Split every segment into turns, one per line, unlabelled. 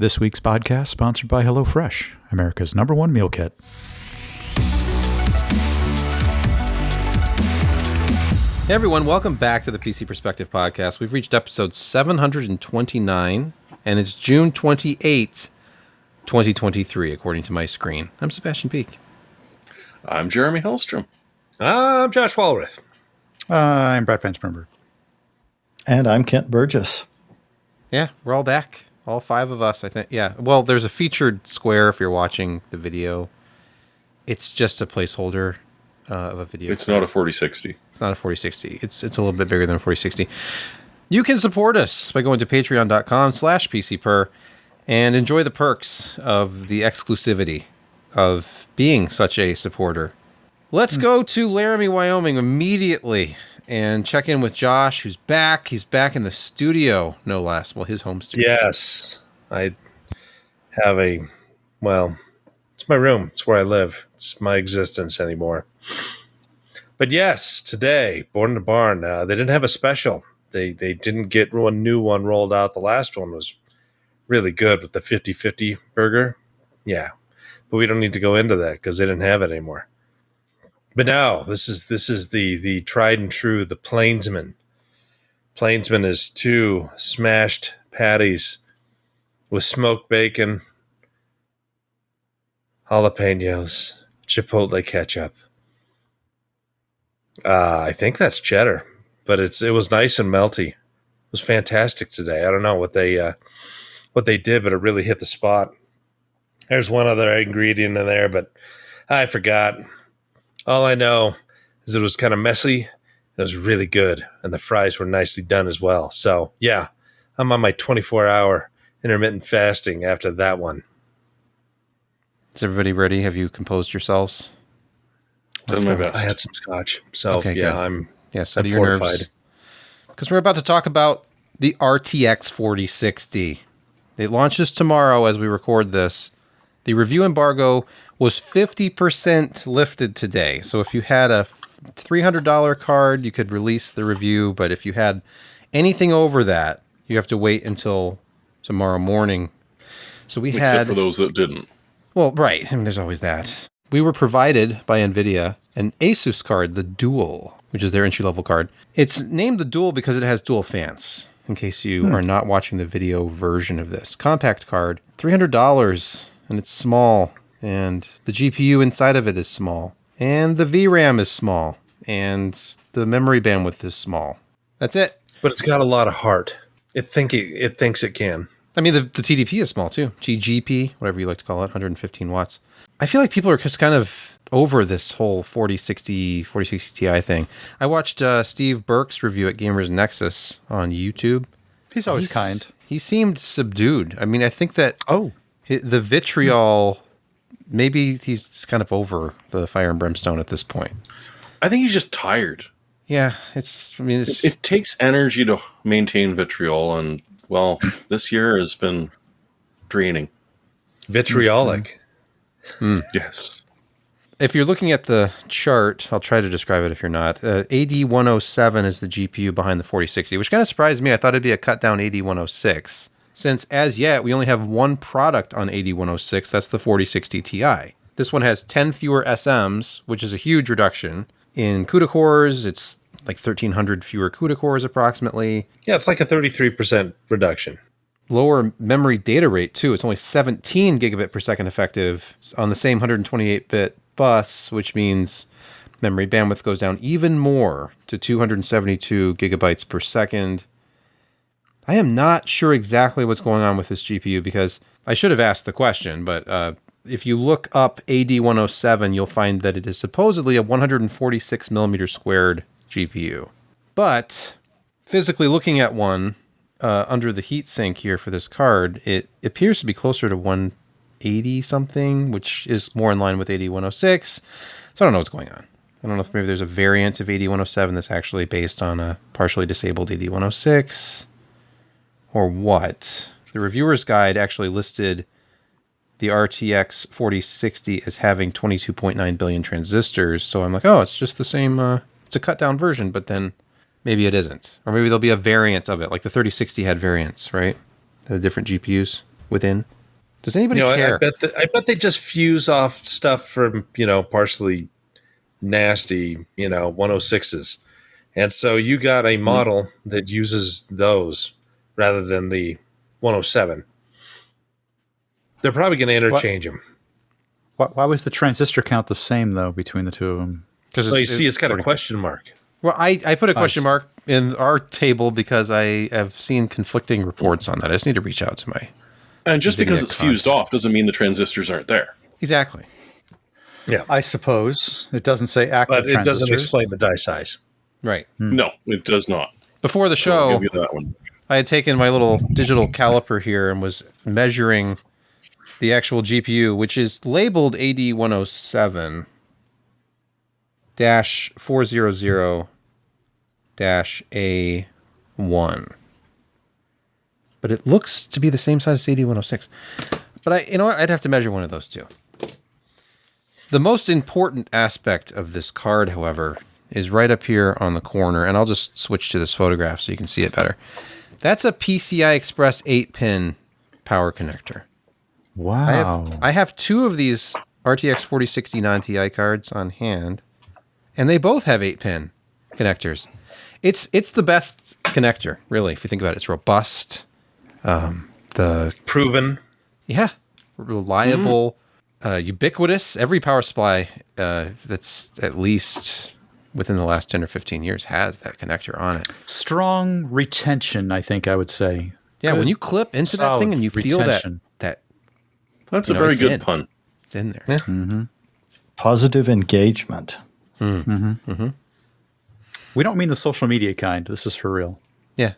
This week's podcast sponsored by HelloFresh, America's #1 meal kit.
Hey everyone, welcome back to the PC Perspective Podcast. We've reached episode 729, and it's June 28, 2023, according to my screen. I'm Sebastian Peak.
I'm Jeremy Hellstrom.
I'm Josh Walrath.
I'm Brad Fansberger.
And I'm Kent Burgess.
Yeah, we're all back. All five of us, I think. Yeah, well, there's a featured square if you're watching the video. It's just a placeholder of a video.
It's not a 4060.
It's not a 4060. It's a little bit bigger than a 4060. You can support us by going to patreon.com/PCPer and enjoy the perks of the exclusivity of being such a supporter. Let's go to Laramie, Wyoming immediately and check in with Josh, who's back. He's back in the studio, no less. Well, his home studio.
Yes, I have it's my room. It's where I live. It's my existence anymore. But yes, today, Born in the Barn, they didn't have a special. They didn't get one new one rolled out. The last one was really good with the 50-50 burger. Yeah, but we don't need to go into that because they didn't have it anymore. But now, this is the tried and true, the Plainsman. Plainsman is 2 smashed patties with smoked bacon, jalapenos, chipotle ketchup. I think that's cheddar, but it was nice and melty. It was fantastic today. I don't know what they did, but it really hit the spot. There's one other ingredient in there, but I forgot. All I know is it was kind of messy. It was really good, and the fries were nicely done as well. So, yeah, I'm on my 24-hour intermittent fasting after that one.
Is everybody ready? Have you composed yourselves?
Done my best.
I had some scotch, so
Okay,
yeah,
good.
I'm
Set your nerves.
fortified.
Because we're about to talk about the RTX 4060. It launches tomorrow as we record this. The review embargo was 50% lifted today. So if you had a $300 card, you could release the review. But if you had anything over that, you have to wait until tomorrow morning. So we
Except for those that didn't.
Well, right. I mean, there's always that. We were provided by NVIDIA an Asus card, the Dual, which is their entry-level card. It's named the Dual because it has dual fans, in case you are not watching the video version of this. Compact card, $300, and it's small, and the GPU inside of it is small, and the VRAM is small, and the memory bandwidth is small. That's it.
But it's got a lot of heart. It thinks it can.
I mean, the TDP is small, too. GGP, whatever you like to call it, 115 watts. I feel like people are just kind of over this whole 4060 Ti thing. I watched Steve Burke's review at Gamers Nexus on YouTube.
He's always kind.
He seemed subdued. I mean, I think that the vitriol, maybe he's just kind of over the fire and brimstone at this point.
I think he's just tired.
Yeah,
It takes energy to maintain vitriol, and, well, this year has been draining.
Vitriolic.
Yes.
If you're looking at the chart, I'll try to describe it if you're not. AD107 is the GPU behind the 4060, which kind of surprised me. I thought it'd be a cut down AD106, since as yet we only have one product on AD106. That's the 4060 Ti. This one has 10 fewer SMs, which is a huge reduction. In CUDA cores, it's like 1,300 fewer CUDA cores approximately.
Yeah, it's like a 33% reduction.
Lower memory data rate, too. It's only 17 gigabit per second effective on the same 128-bit bus, which means memory bandwidth goes down even more to 272 gigabytes per second. I am not sure exactly what's going on with this GPU because I should have asked the question, but if you look up AD107, you'll find that it is supposedly a 146 millimeter squared GPU. But physically looking at one under the heatsink here for this card, it appears to be closer to 180 something, which is more in line with AD106. So I don't know what's going on. I don't know if maybe there's a variant of AD107 that's actually based on a partially disabled AD106 or what. The reviewer's guide actually listed the RTX 4060 as having 22.9 billion transistors. So I'm like, oh, it's just the same. It's a cut down version, but then maybe it isn't. Or maybe there'll be a variant of it. Like the 3060 had variants, right? The different GPUs. within? Does anybody care?
I bet they just fuse off stuff from, partially nasty, 106s. And so you got a model that uses those rather than the 107. They're probably going to interchange them.
Why was the transistor count the same, though, between the two of them?
Because
it's got a question mark.
Well, I put a question mark in our table because I have seen conflicting reports on that. I just need to reach out to my...
And just because it's fused off doesn't mean the transistors aren't there.
Exactly.
Yeah.
I suppose. It doesn't say active
But it
transistors.
doesn't explain the die size.
Right.
No, it does not.
Before the
I'll
show,
give you that one.
I had taken my little digital caliper here and was measuring the actual GPU, which is labeled AD107-400-A1. But it looks to be the same size as AD106. But I'd have to measure one of those two. The most important aspect of this card, however, is right up here on the corner, and I'll just switch to this photograph so you can see it better. That's a PCI Express 8-pin power connector.
Wow.
I have two of these RTX 4060 non-TI cards on hand, and they both have 8-pin connectors. It's the best connector, really, if you think about it. It's robust. The
Proven.
Yeah, reliable, ubiquitous. Every power supply that's at least within the last 10 or 15 years has that connector on it.
Strong retention, I think I would say.
Yeah, when you clip into that thing and you feel
retention.
that
That's a very good pun.
it's in there. Yeah.
Positive engagement.
We don't mean the social media kind. This is for real.
Yeah.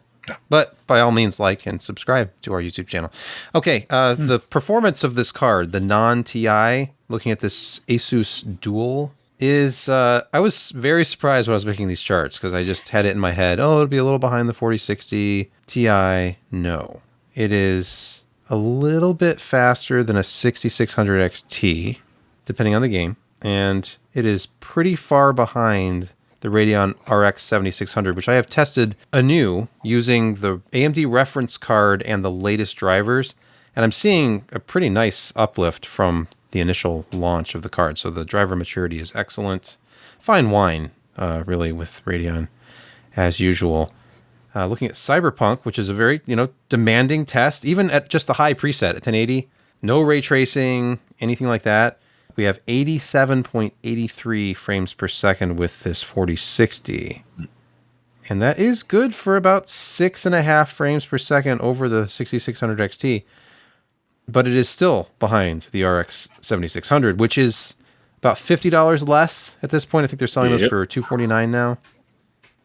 But by all means, like and subscribe to our YouTube channel. Okay, the performance of this card, the non-TI, looking at this Asus Dual, is... I was very surprised when I was making these charts because I just had it in my head, it'll be a little behind the 4060 Ti. No. It is a little bit faster than a 6600 XT, depending on the game, and it is pretty far behind the Radeon RX 7600, which I have tested anew using the AMD reference card and the latest drivers. And I'm seeing a pretty nice uplift from the initial launch of the card. So the driver maturity is excellent. Fine wine, really, with Radeon as usual. Looking at Cyberpunk, which is a very, demanding test, even at just the high preset at 1080, no ray tracing, anything like that. We have 87.83 frames per second with this 4060. And that is good for about 6.5 frames per second over the 6600 XT. But it is still behind the RX 7600, which is about $50 less at this point. I think they're selling those for $249 now.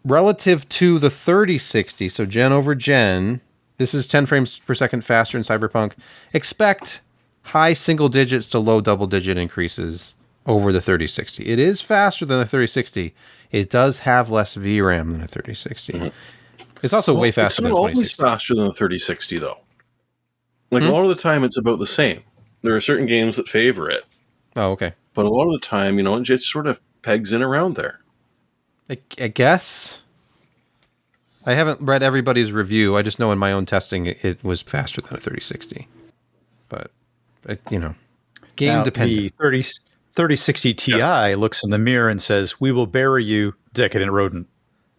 Relative to the 3060, so gen over gen, this is 10 frames per second faster in Cyberpunk. Expect high single digits to low double digit increases over the 3060. It is faster than the 3060. It does have less VRAM than a 3060. Mm-hmm. It's also way faster than 2060.
It's not always faster than the 3060, though. Like, a lot of the time, it's about the same. There are certain games that favor it.
Oh, okay.
But a lot of the time, it just sort of pegs in around there.
I guess. I haven't read everybody's review. I just know in my own testing, it was faster than a 3060. But, game
now,
dependent.
The 3060 Ti looks in the mirror and says, "We will bury you, decadent rodent,"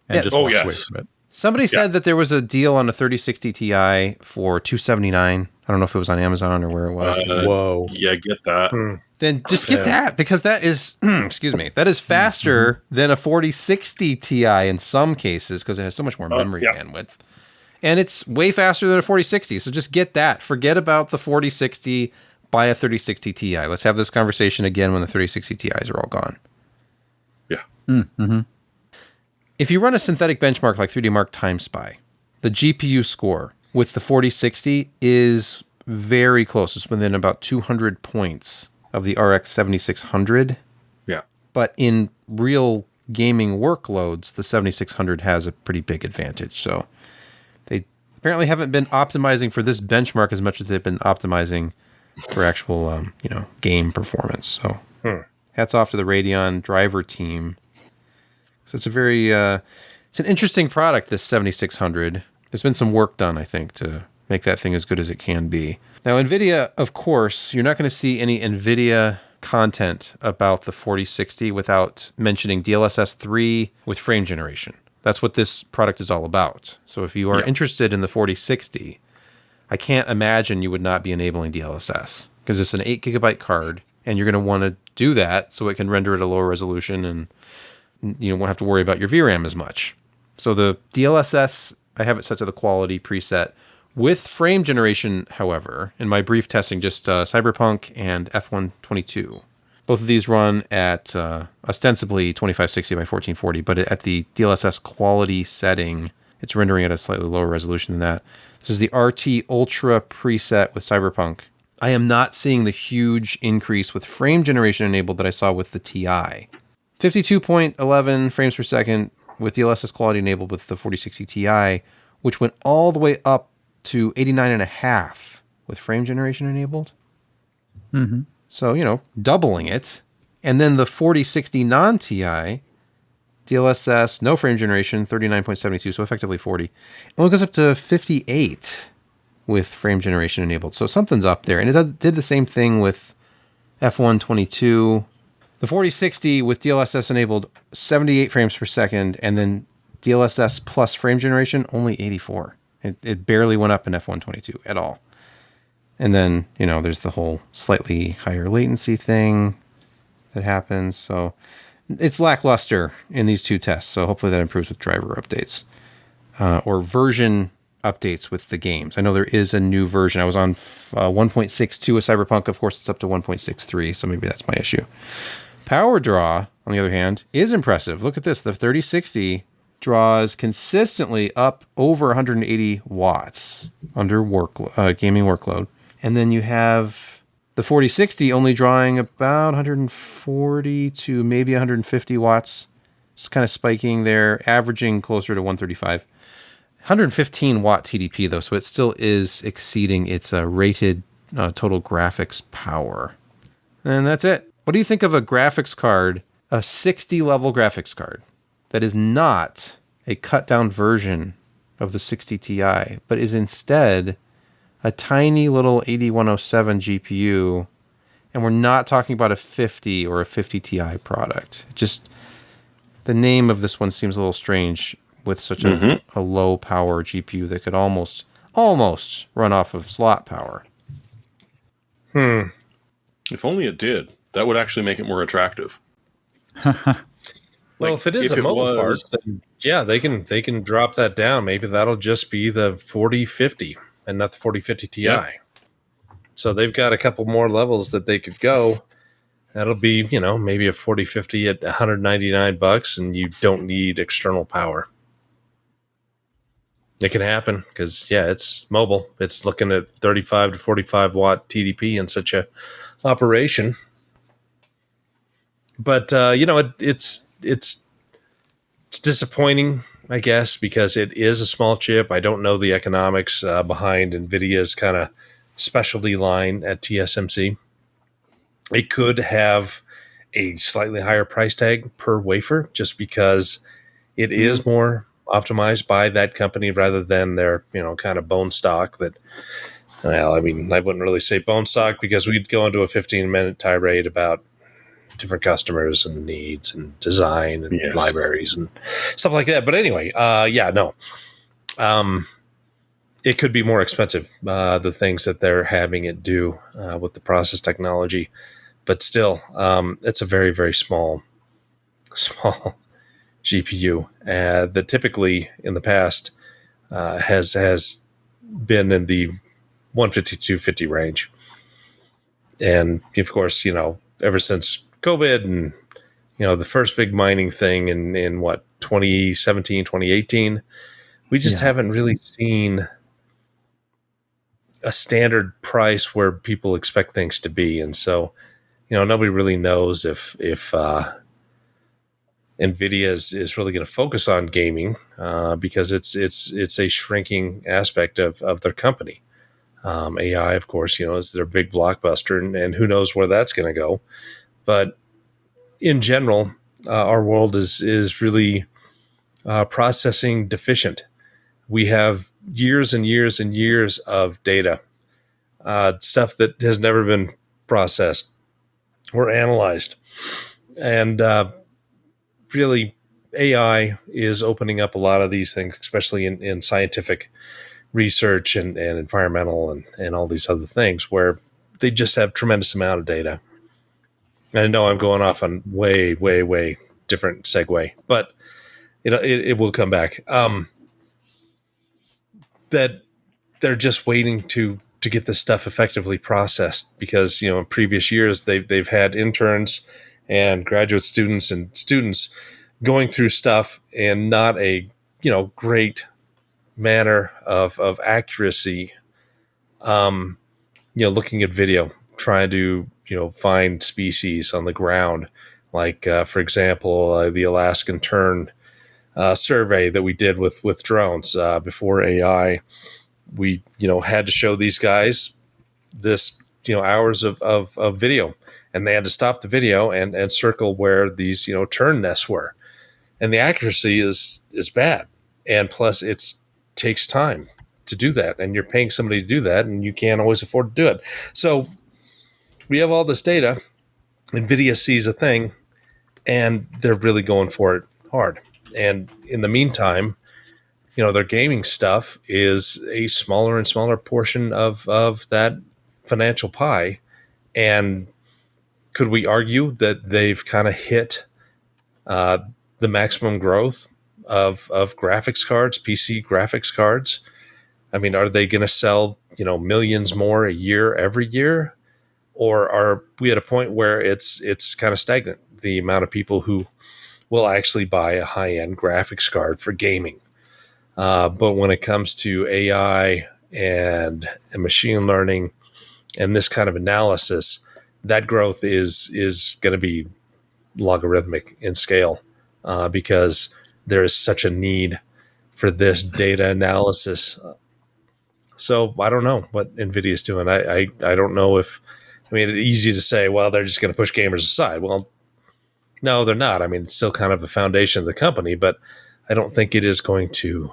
and just walks away from it.
Somebody said that there was a deal on a 3060 Ti for $279. I don't know if it was on Amazon or where it was.
Whoa.
Yeah, get that.
Then just get that, because that is, that is faster than a 4060 Ti in some cases, because it has so much more memory bandwidth. And it's way faster than a 4060, so just get that. Forget about the 4060, buy a 3060 Ti. Let's have this conversation again when the 3060 Ti's are all gone.
Yeah.
Mm-hmm.
If you run a synthetic benchmark like 3D Mark Time Spy, the GPU score with the 4060 is very close. It's within about 200 points of the RX 7600.
Yeah.
But in real gaming workloads, the 7600 has a pretty big advantage. So they apparently haven't been optimizing for this benchmark as much as they've been optimizing for actual, game performance. So hats off to the Radeon driver team. So it's a very, it's an interesting product, this 7600. There's been some work done, I think, to make that thing as good as it can be. Now, NVIDIA, of course, you're not going to see any NVIDIA content about the 4060 without mentioning DLSS 3 with frame generation. That's what this product is all about. So if you are interested in the 4060, I can't imagine you would not be enabling DLSS because it's an 8 gigabyte card, and you're going to want to do that so it can render at a lower resolution, and you won't have to worry about your VRAM as much. So the DLSS, I have it set to the quality preset. With frame generation, however, in my brief testing, just Cyberpunk and F122. Both of these run at ostensibly 2560 by 1440, but at the DLSS quality setting, it's rendering at a slightly lower resolution than that. This is the RT Ultra preset with Cyberpunk. I am not seeing the huge increase with frame generation enabled that I saw with the TI. 52.11 frames per second with DLSS quality enabled with the 4060 Ti, which went all the way up to 89.5 with frame generation enabled.
Mm-hmm.
So, doubling it. And then the 4060 non-TI, DLSS, no frame generation, 39.72, so effectively 40. And it goes up to 58 with frame generation enabled. So something's up there. And it did the same thing with F122. The 4060 with DLSS enabled, 78 frames per second, and then DLSS plus frame generation, only 84. It barely went up in F122 at all. And then, there's the whole slightly higher latency thing that happens. So it's lackluster in these two tests. So hopefully that improves with driver updates or version updates with the games. I know there is a new version. I was on 1.62 of Cyberpunk. Of course, it's up to 1.63. So maybe that's my issue. Power draw, on the other hand, is impressive. Look at this. The 3060 draws consistently up over 180 watts under gaming workload. And then you have the 4060 only drawing about 140 to maybe 150 watts. It's kind of spiking there, averaging closer to 135. 115 watt TDP though, so it still is exceeding its rated total graphics power. And that's it. What do you think of a graphics card, a 60 level graphics card that is not a cut down version of the 60 Ti, but is instead a tiny little 8107 GPU, and we're not talking about a 50 or a 50 Ti product. Just the name of this one seems a little strange with such a low power GPU that could almost run off of slot power.
If only it did. That would actually make it more attractive.
Well, if it is a mobile part, then yeah, they can drop that down. Maybe that'll just be the 4050 and not the 4050 Ti. Yep. So they've got a couple more levels that they could go. That'll be, maybe a 4050 at $199, and you don't need external power. It can happen because, it's mobile. It's looking at 35 to 45 watt TDP in such a operation. But it's disappointing, I guess, because it is a small chip. I don't know the economics behind NVIDIA's kind of specialty line at TSMC. It could have a slightly higher price tag per wafer just because it is more optimized by that company rather than their, kind of bone stock that, I wouldn't really say bone stock because we'd go into a 15-minute tirade about different customers and needs and design and libraries and stuff like that. But anyway, it could be more expensive, the things that they're having it do with the process technology. But still, it's a very, very small GPU that typically in the past has been in the 150 to 250 range. And of course, ever since COVID and, the first big mining thing in 2017, 2018, we just haven't really seen a standard price where people expect things to be. And so, nobody really knows if NVIDIA is really going to focus on gaming because it's a shrinking aspect of their company. AI, of course, is their big blockbuster, and who knows where that's going to go. But in general, our world is really processing deficient. We have years and years and years of data stuff that has never been processed or analyzed. And really, AI is opening up a lot of these things, especially in scientific research and environmental and all these other things where they just have tremendous amount of data. And I know I'm going off on way, way, way different segue, but it will come back. That they're just waiting to get this stuff effectively processed because, in previous years they've had interns and graduate students and students going through stuff and not a, great manner of accuracy, looking at video, trying to, find species on the ground. Like, for example, the Alaskan tern survey that we did with drones before AI. We, had to show these guys this, hours of video, and they had to stop the video and circle where these, tern nests were. And the accuracy is bad. And plus it takes time to do that. And you're paying somebody to do that, and you can't always afford to do it. So we have all this data. NVIDIA sees a thing, and they're really going for it hard. And in the meantime, their gaming stuff is a smaller and smaller portion of that financial pie. And could we argue that they've kind of hit the maximum growth of graphics cards, PC graphics cards? I mean, are they going to sell, millions more a year every year? Or are we at a point where it's kind of stagnant, the amount of people who will actually buy a high-end graphics card for gaming? But when it comes to AI and machine learning and this kind of analysis, that growth is going to be logarithmic in scale because there is such a need for this data analysis. So I don't know what NVIDIA is doing. I don't know if, it's easy to say, well, they're just going to push gamers aside. Well, no, they're not. It's still kind of a foundation of the company, but I don't think it is going to.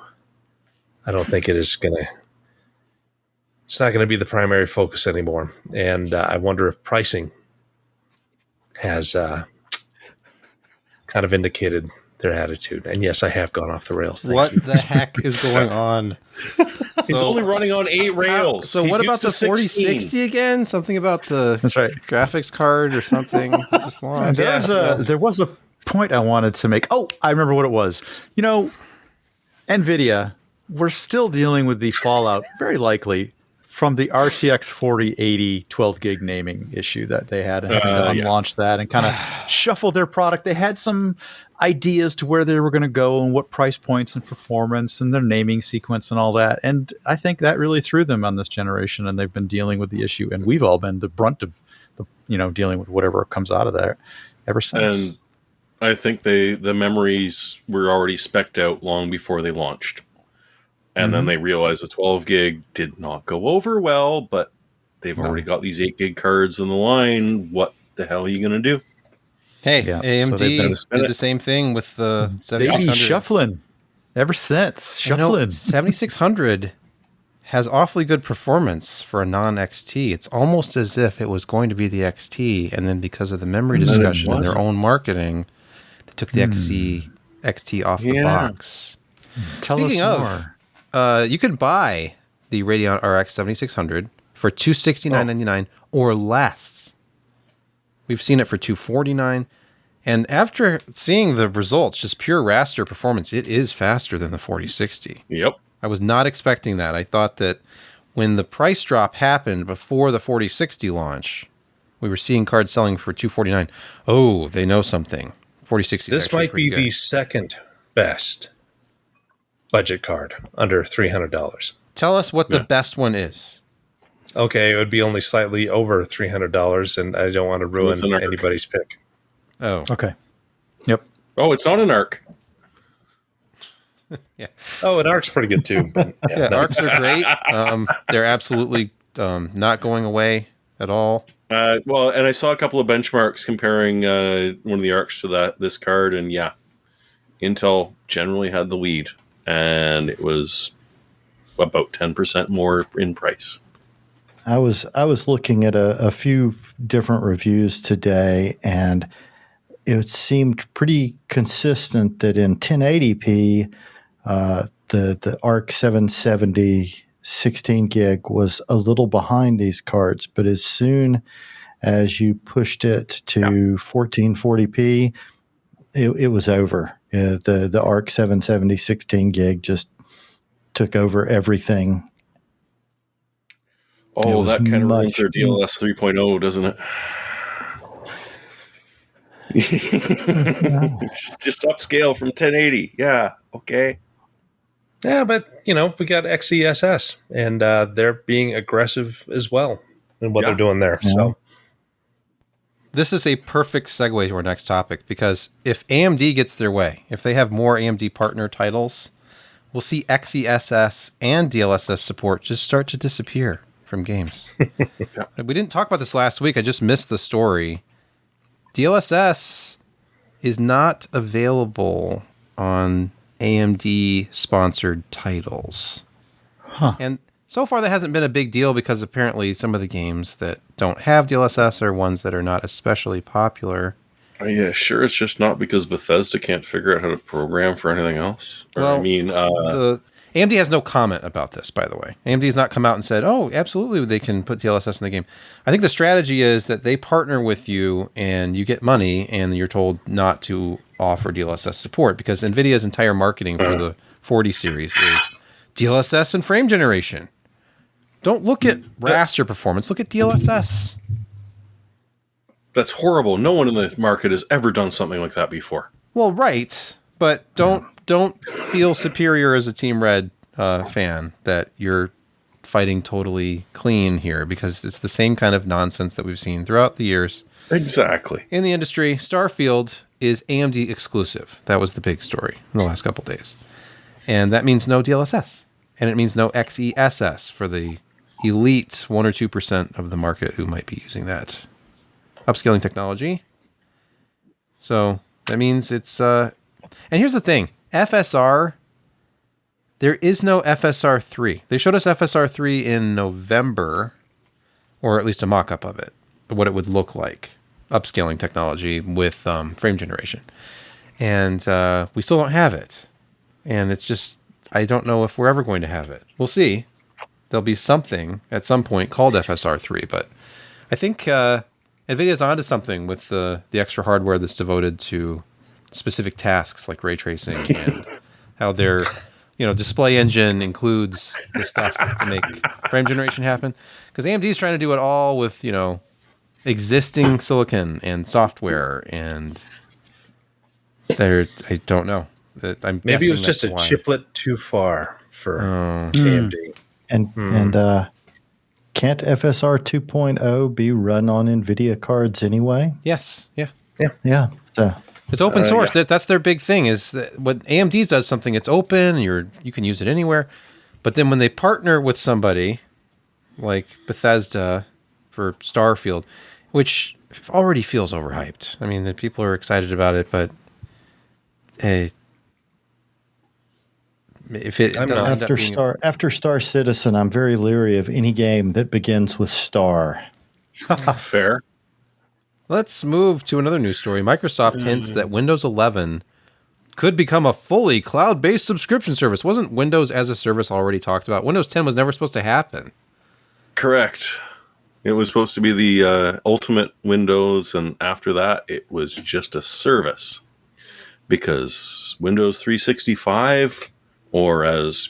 It's not going to be the primary focus anymore. And I wonder if pricing has kind of indicated their attitude. And yes, I have gone off the rails.
What the heck is going on?
He's only running on 8 rails.
So what about the 4060 again? Something about the
That's right.
graphics card or something just launched.
There was a point I wanted to make. Oh, I remember what it was. NVIDIA, we're still dealing with the fallout, very likely, from the RTX 4080 12 gig naming issue that they had, and having to unlaunch that and kind of shuffle their product. They had some ideas to where they were going to go and what price points and performance and their naming sequence and all that. And I think that really threw them on this generation, and they've been dealing with the issue. And we've all been the brunt of dealing with whatever comes out of there ever since.
And I think the memories were already spec'd out long before they launched. And then they realized the 12 gig did not go over well, but they've already got these 8 gig cards in the line. What the hell are you going to do?
Hey, AMD did the same thing with the 7600.
Shuffling ever since. Shuffling.
7600 has awfully good performance for a non-XT. It's almost as if it was going to be the XT, and then because of the memory discussion and their own marketing, they took the XT off the box.
Tell us more.
You could buy the Radeon RX 7600 for $269.99 or less. We've seen it for $249. And after seeing the results, just pure raster performance, it is faster than the 4060.
Yep.
I was not expecting that. I thought that when the price drop happened before the 4060 launch, we were seeing cards selling for $249. Oh, they know something. 4060.
This might be the second best budget card under $300.
Tell us what the best one is.
Okay, it would be only slightly over $300, and I don't want to ruin anybody's pick.
Oh,
okay. Yep.
Oh, it's not an ARC.
Yeah.
Oh, an ARC's pretty good too. But
ARCs are great. They're absolutely not going away at all.
Well, and I saw a couple of benchmarks comparing one of the ARCs to this card, and yeah, Intel generally had the lead, and it was about 10% more in price.
I was looking at a few different reviews today, and it seemed pretty consistent that in 1080p, the ARC 770 16 gig was a little behind these cards, but as soon as you pushed it to 1440p, it was over. The ARC 770 16 gig just took over everything.
Oh, that kind of ruins their DLSS 3.0, doesn't it? just upscale from 1080. Yeah, okay.
Yeah, but we got XESS, and they're being aggressive as well in what they're doing there. Yeah. So
this is a perfect segue to our next topic, because if AMD gets their way, if they have more AMD partner titles, we'll see XESS and DLSS support just start to disappear from games. We didn't talk about this last week. I just missed the story. DLSS is not available on AMD-sponsored titles.
Huh.
And so far that hasn't been a big deal, because apparently some of the games that don't have DLSS are ones that are not especially popular.
Yeah, sure. It's just not because Bethesda can't figure out how to program for anything else.
Well, AMD has no comment about this, by the way. AMD has not come out and said, oh, absolutely, they can put DLSS in the game. I think the strategy is that they partner with you and you get money, and you're told not to offer DLSS support, because NVIDIA's entire marketing for the 40 series is DLSS and frame generation. Don't look at raster performance. Look at DLSS.
That's horrible. No one in the market has ever done something like that before.
Well, right, but don't feel superior as a Team Red fan that you're fighting totally clean here, because it's the same kind of nonsense that we've seen throughout the years.
Exactly.
In the industry, Starfield is AMD exclusive. That was the big story in the last couple of days. And that means no DLSS. And it means no XESS for the elite 1 or 2% of the market who might be using that upscaling technology. So that means it's... and here's the thing. FSR, there is no FSR 3. They showed us FSR 3 in November, or at least a mock-up of it, what it would look like. Upscaling technology with frame generation. And we still don't have it. And it's just, I don't know if we're ever going to have it. We'll see. There'll be something at some point called FSR 3, but I think NVIDIA's onto something with the extra hardware that's devoted to specific tasks like ray tracing, and how their display engine includes the stuff to make frame generation happen. Because AMD's trying to do it all with existing silicon and software, and I don't know.
Maybe it was just a chiplet too far for AMD.
And can't FSR 2.0 be run on NVIDIA cards anyway?
Yes. Yeah.
It's
open source. Yeah. That's their big thing, is that what AMD does something, it's open, you can use it anywhere. But then when they partner with somebody like Bethesda for Starfield, which already feels overhyped. I mean, the people are excited about it, but if it
after Star Citizen, I'm very leery of any game that begins with Star.
Fair.
Let's move to another news story. Microsoft hints that Windows 11 could become a fully cloud-based subscription service. Wasn't Windows as a service already talked about? Windows 10 was never supposed to happen.
Correct. It was supposed to be the ultimate Windows, and after that, it was just a service. Because Windows 365, or as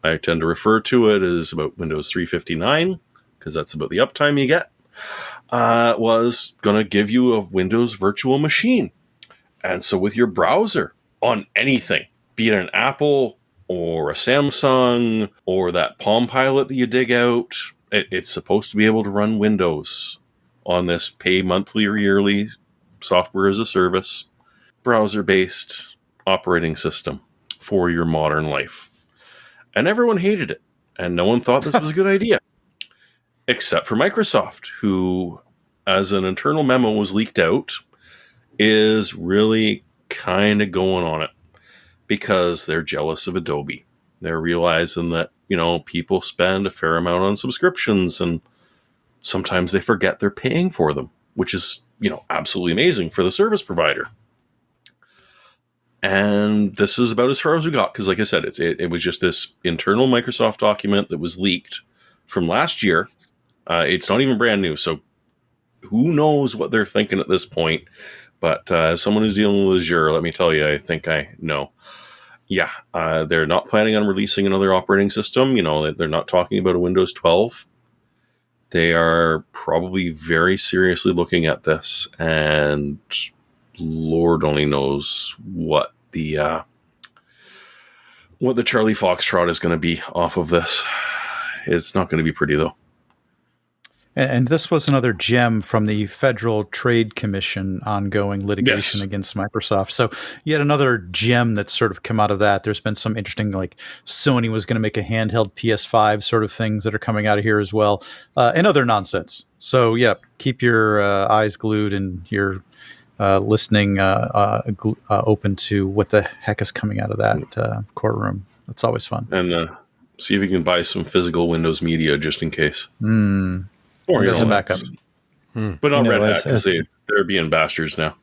I tend to refer to it as about Windows 359, because that's about the uptime you get, was going to give you a Windows virtual machine. And so with your browser on anything, be it an Apple or a Samsung or that Palm Pilot that you dig out, it's supposed to be able to run Windows on this pay monthly or yearly software as a service, browser-based operating system for your modern life. And everyone hated it. And no one thought this was a good idea. Except for Microsoft, who, as an internal memo was leaked out, is really kind of going on it because they're jealous of Adobe. They're realizing that, people spend a fair amount on subscriptions, and sometimes they forget they're paying for them, which is, absolutely amazing for the service provider. And this is about as far as we got, because like I said, it was just this internal Microsoft document that was leaked from last year. It's not even brand new, so who knows what they're thinking at this point. But as someone who's dealing with Azure, let me tell you, I think I know. Yeah, they're not planning on releasing another operating system. They're not talking about a Windows 12. They are probably very seriously looking at this, and Lord only knows what the Charlie Foxtrot is going to be off of this. It's not going to be pretty, though.
And this was another gem from the Federal Trade Commission ongoing litigation against Microsoft. So yet another gem that's sort of come out of that. There's been some interesting, like Sony was going to make a handheld PS5 sort of things that are coming out of here as well, and other nonsense. So yeah, keep your eyes glued and your listening open to what the heck is coming out of that courtroom. That's always fun.
And see if you can buy some physical Windows media just in case. Or
there's a backup.
But not Red Hat, because they're being bastards now.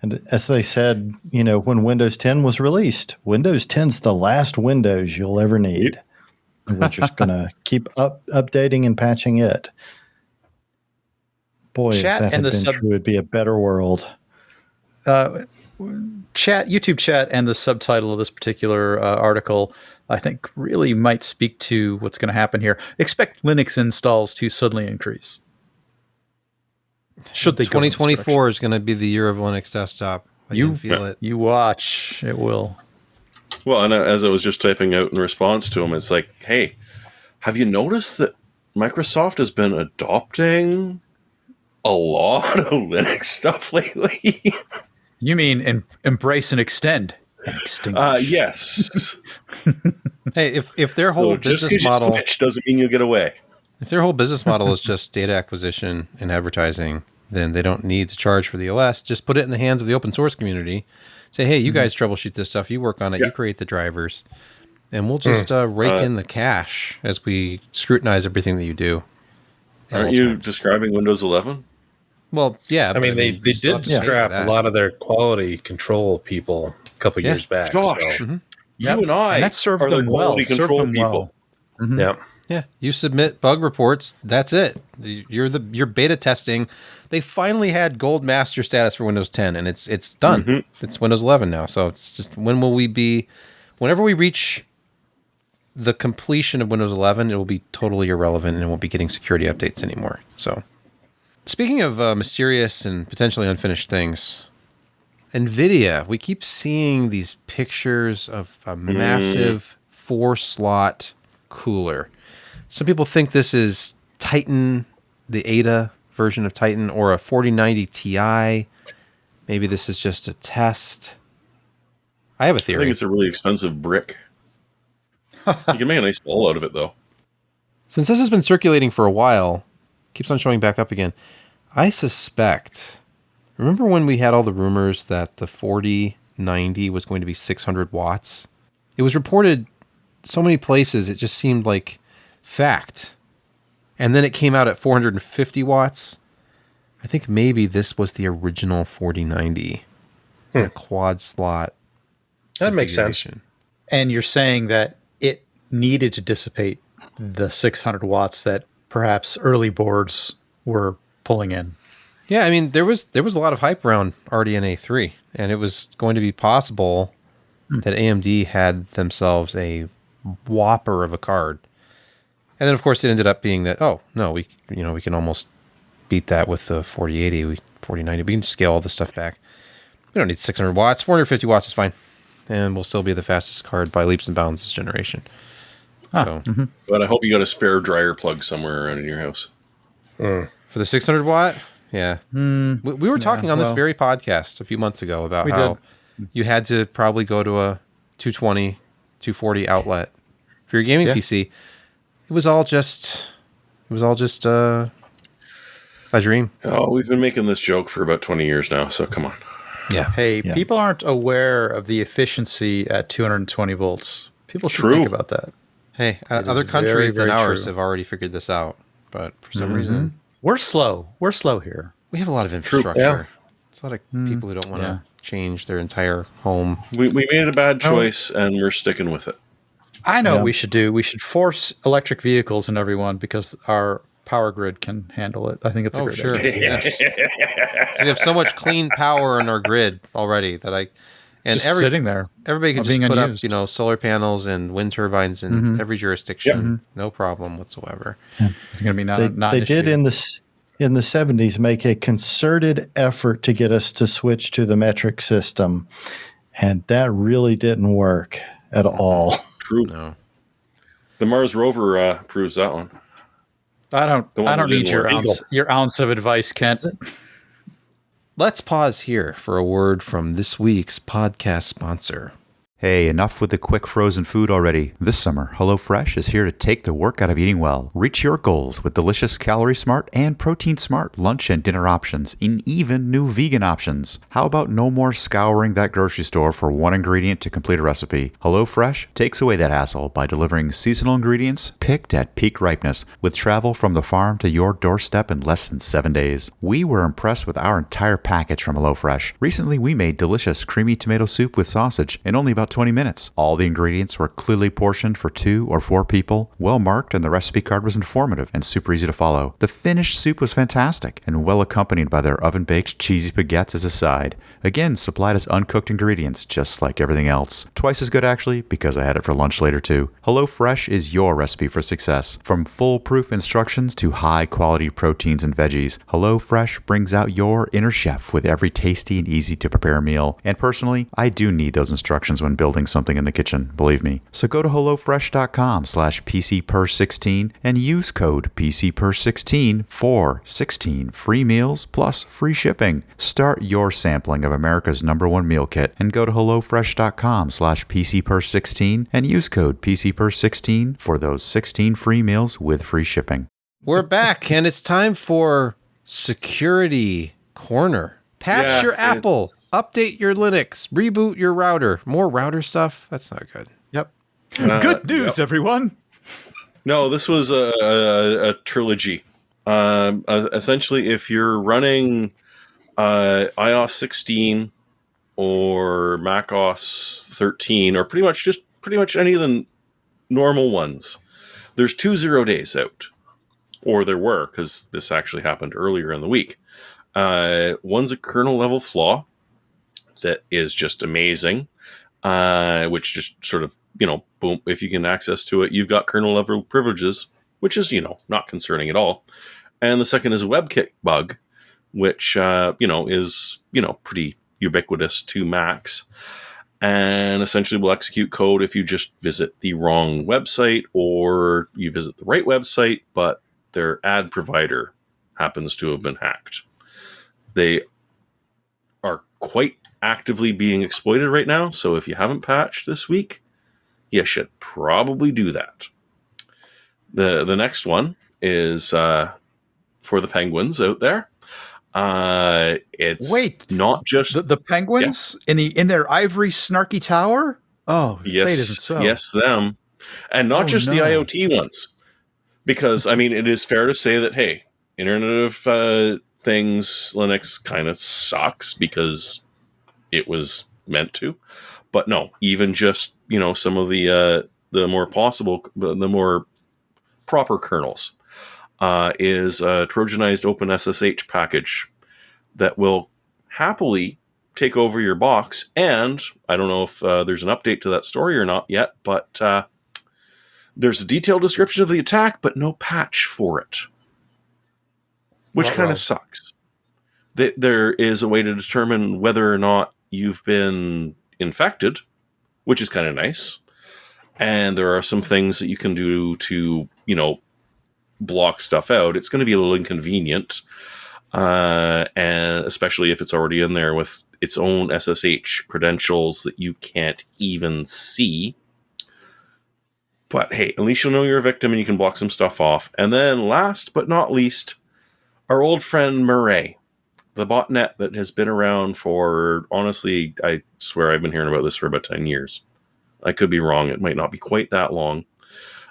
And as they said, when Windows 10 was released, Windows 10's the last Windows you'll ever need. And we're just going to keep updating and patching it. Boy,
Chat
if that had been true, it'd be a better world.
YouTube chat and the subtitle of this particular article, I think, really might speak to what's going to happen here. Expect Linux installs to suddenly increase. Should they?
2024 is going to be the year of Linux desktop. I can feel it.
You watch, it will.
Well, and as I was just typing out in response to him, it's like, hey, have you noticed that Microsoft has been adopting a lot of Linux stuff lately?
You mean embrace and extend and extinguish?
Yes.
Hey, if their whole business model
doesn't mean you'll get away.
If their whole business model is just data acquisition and advertising, then they don't need to charge for the OS. Just put it in the hands of the open source community. Say, hey, you guys troubleshoot this stuff. You work on it. You create the drivers. And we'll just rake in the cash as we scrutinize everything that you do.
Aren't you describing Windows 11?
Well, yeah.
I mean, they did scrap a lot of their quality control people a couple years back.
Gosh,
so.
You and I
that served
are the
them
quality
well.
control people.
Well. Mm-hmm.
Yeah.
Yeah, you submit bug reports. That's it. You're beta testing. They finally had gold master status for Windows 10, and it's done. Mm-hmm. It's Windows 11 now. So it's just whenever we reach the completion of Windows 11, it will be totally irrelevant, and it won't be getting security updates anymore. So, speaking of mysterious and potentially unfinished things, NVIDIA. We keep seeing these pictures of a massive 4-slot cooler. Some people think this is Titan, the Ada version of Titan, or a 4090 Ti. Maybe this is just a test. I have a theory.
I think it's a really expensive brick. You can make a nice ball out of it, though.
Since this has been circulating for a while, keeps on showing back up again, I suspect... Remember when we had all the rumors that the 4090 was going to be 600 watts? It was reported so many places, it just seemed like fact. And then it came out at 450 watts. I think maybe this was the original 4090. A quad slot.
That makes sense.
And you're saying that it needed to dissipate the 600 watts that perhaps early boards were pulling in.
Yeah, I mean, there was a lot of hype around RDNA 3, and it was going to be possible that AMD had themselves a whopper of a card. And then, of course, it ended up being that, oh, no, we can almost beat that with the 4080, 4090. We can scale all this stuff back. We don't need 600 watts. 450 watts is fine. And we'll still be the fastest card by leaps and bounds this generation. So,
But I hope you got a spare dryer plug somewhere around in your house.
For the 600 watt? Yeah. We were talking on this very podcast a few months ago about how you had to probably go to a 220, 240 outlet for your gaming PC. It was all just a dream.
Oh, we've been making this joke for about 20 years now, so come on.
Yeah.
Hey, people aren't aware of the efficiency at 220 volts. People should think about that.
Hey, other countries than ours have already figured this out. but for some reason
we're slow. We're slow here.
we have a lot of infrastructure.
Yeah.
There's a lot of people who don't want to
yeah.
change their entire home.
We made a bad choice, and we're sticking with it.
I know
Yeah.
what we should do. We should force electric vehicles in everyone because our power grid can handle it. I think it's a great
sure.
idea.
Yes. We have so much clean power in our grid already that
Just sitting there.
everybody can
or
just
being
put
unused.
up, solar panels and wind turbines in every jurisdiction. No problem whatsoever.
It's going to be not
They
an issue.
did in the 70s make a concerted effort to get us to switch to the metric system, and that really didn't work at all.
True.
No.
The Mars rover proves that one.
I don't
The one that
need
didn't work.
your ounce of advice, Kent.
Let's pause here for a word from this week's podcast sponsor.
Hey, enough with the quick frozen food already. This summer, HelloFresh is here to take the work out of eating well. Reach your goals with delicious Calorie Smart and Protein Smart lunch and dinner options, and even new vegan options. How about no more scouring that grocery store for one ingredient to complete a recipe? HelloFresh takes away that hassle by delivering seasonal ingredients picked at peak ripeness with travel from the farm to your doorstep in less than 7 days. We were impressed with our entire package from HelloFresh. Recently, we made delicious creamy tomato soup with sausage in only about 20 minutes. All the ingredients were clearly portioned for 2 or 4 people, well marked, and the recipe card was informative and super easy to follow. The finished soup was fantastic and well accompanied by their oven-baked cheesy baguettes as a side. Again, supplied as uncooked ingredients, just like everything else. Twice as good, actually, because I had it for lunch later too. HelloFresh is your recipe for success. From foolproof instructions to high-quality proteins and veggies, HelloFresh brings out your inner chef with every tasty and easy-to-prepare meal. And personally, I do need those instructions when building something in the kitchen, believe me. So go to HelloFresh.com/PCPer16 and use code PCPer16 for 16 free meals plus free shipping. Start your sampling of America's #1 meal kit and go to HelloFresh.com/PCPer16 and use code PCPer16 for those 16 free meals with free shipping.
We're back, and it's time for Security Corner. Patch
Yes,
your Apple, update your Linux, reboot your router. More router stuff? That's not good.
Yep. Good news, everyone.
No, this was a trilogy. Essentially, if you're running iOS 16 or macOS 13, or pretty much any of the normal ones, there's 2 0 days out, or there were, because this actually happened earlier in the week. One's a kernel level flaw that is just amazing, which just sort of, boom, if you can access to it, you've got kernel level privileges, which is, not concerning at all. And the second is a WebKit bug, which, is, pretty ubiquitous to Macs, and essentially will execute code if you just visit the wrong website or you visit the right website, but their ad provider happens to have been hacked. They are quite actively being exploited right now, so if you haven't patched this week, you should probably do that. The next one is for the penguins out there. It's not just
the penguins in their ivory snarky tower. Oh,
yes,
say it isn't so.
Yes, them, and not just the IoT ones, because I mean it is fair to say that Internet of Things Linux kind of sucks because it was meant to, but no, even just some of the more proper kernels is a Trojanized OpenSSH package that will happily take over your box. And I don't know if there's an update to that story or not yet, but there's a detailed description of the attack, but no patch for it, which kind of sucks. There is a way to determine whether or not you've been infected, which is kind of nice. And there are some things that you can do to, block stuff out. It's going to be a little inconvenient, and especially if it's already in there with its own SSH credentials that you can't even see. But hey, at least you'll know you're a victim and you can block some stuff off. And then last but not least, our old friend Murray, the botnet that has been around for, honestly, I swear I've been hearing about this for about 10 years. I could be wrong. It might not be quite that long.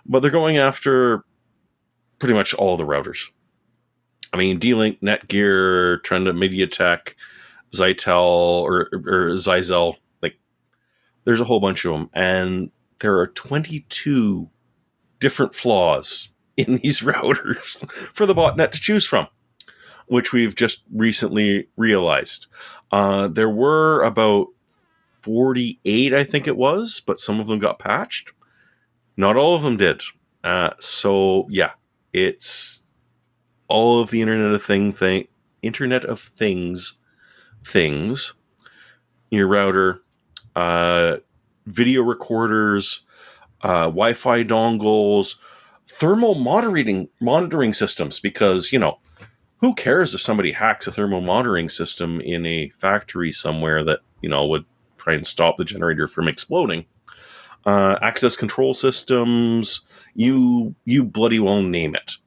But they're going after pretty much all the routers. I mean, D-Link, Netgear, Trend, MediaTek, Zytel, or Zyzel. Like, there's a whole bunch of them, and there are 22 different flaws in these routers for the botnet to choose from, which we've just recently realized. There were about 48, I think it was, but some of them got patched. Not all of them did. So yeah, it's all of the Internet of Things, your router, video recorders, Wi-Fi dongles, thermal monitoring systems, because, who cares if somebody hacks a thermal monitoring system in a factory somewhere that, would try and stop the generator from exploding. Access control systems, you bloody well name it.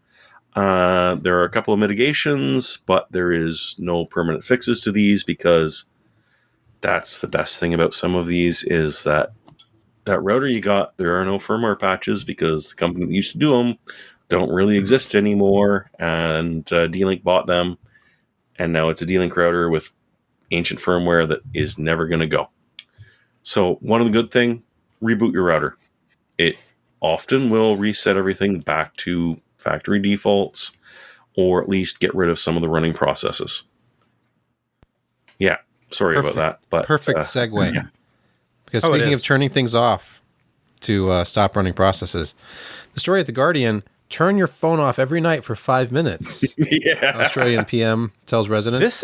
There are a couple of mitigations, but there is no permanent fixes to these, because that's the best thing about some of these is that router you got, there are no firmware patches, because the company that used to do them don't really exist anymore, and D-Link bought them, and now it's a D-Link router with ancient firmware that is never going to go. So one of the good thing, reboot your router. It often will reset everything back to factory defaults, or at least get rid of some of the running processes. Yeah, sorry about that. But
perfect segue.
Yeah.
Because speaking of turning things off to stop running processes, the story at The Guardian, turn your phone off every night for 5 minutes.
Yeah.
Australian PM tells residents.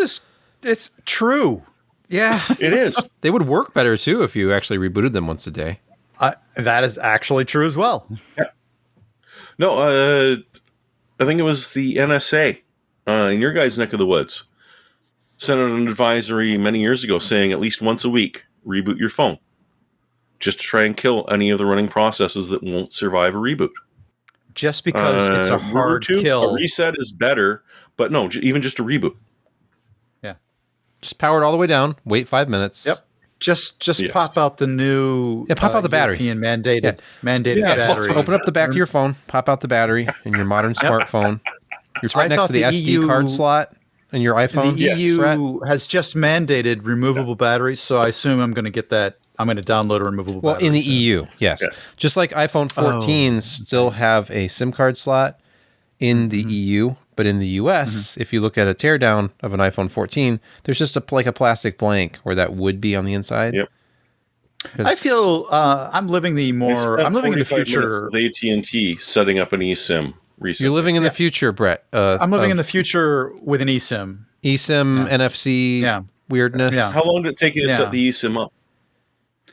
It's true.
Yeah.
It is.
They would work better, too, if you actually rebooted them once a day.
That is actually true as well.
Yeah. No, I think it was the NSA in your guys' neck of the woods sent out an advisory many years ago saying at least once a week, reboot your phone. Just to try and kill any of the running processes that won't survive a reboot.
Just because it's a hard kill.
A reset is better, but no, even just a reboot.
Yeah.
Just power it all the way down, wait 5 minutes.
Yep. Just pop out the new
pop out the battery.
European mandated battery.
Open up the back of your phone, pop out the battery in your modern smartphone. It's right next to the SD card slot in your iPhone.
The EU has just mandated removable batteries, so I assume I'm going to get that. I'm going to download a removable battery.
Well, in the EU, yes. Just like iPhone 14s still have a SIM card slot in the EU, but in the US, if you look at a teardown of an iPhone 14, there's just a plastic blank where that would be on the inside.
Yep.
I feel I'm living in the future.
With AT&T setting up an eSIM recently.
You're living in the future, Brett.
I'm living in the future with an eSIM.
eSIM, NFC weirdness.
Yeah.
How long did it take you to set the eSIM up?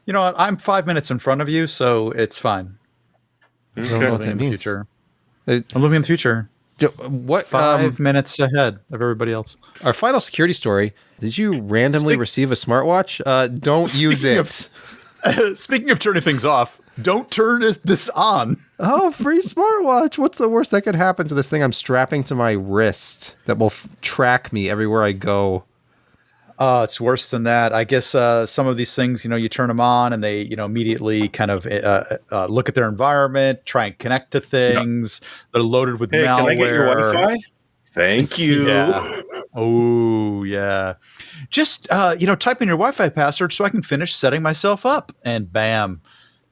You know what? I'm 5 minutes in front of you, so it's fine.
I don't know what that means.
I'm living in the future.
What
5 minutes ahead of everybody else.
Our final security story. Did you randomly receive a smartwatch? Don't use it.
Speaking of turning things off, don't turn this on.
Oh, free smartwatch. What's the worst that could happen to this thing I'm strapping to my wrist that will track me everywhere I go?
It's worse than that. I guess some of these things, you turn them on and they, immediately kind of look at their environment, try and connect to things. They're loaded with malware.
Can I get your Wi-Fi? Thank you.
Yeah. Oh, yeah. Just, type in your Wi-Fi password so I can finish setting myself up. And bam,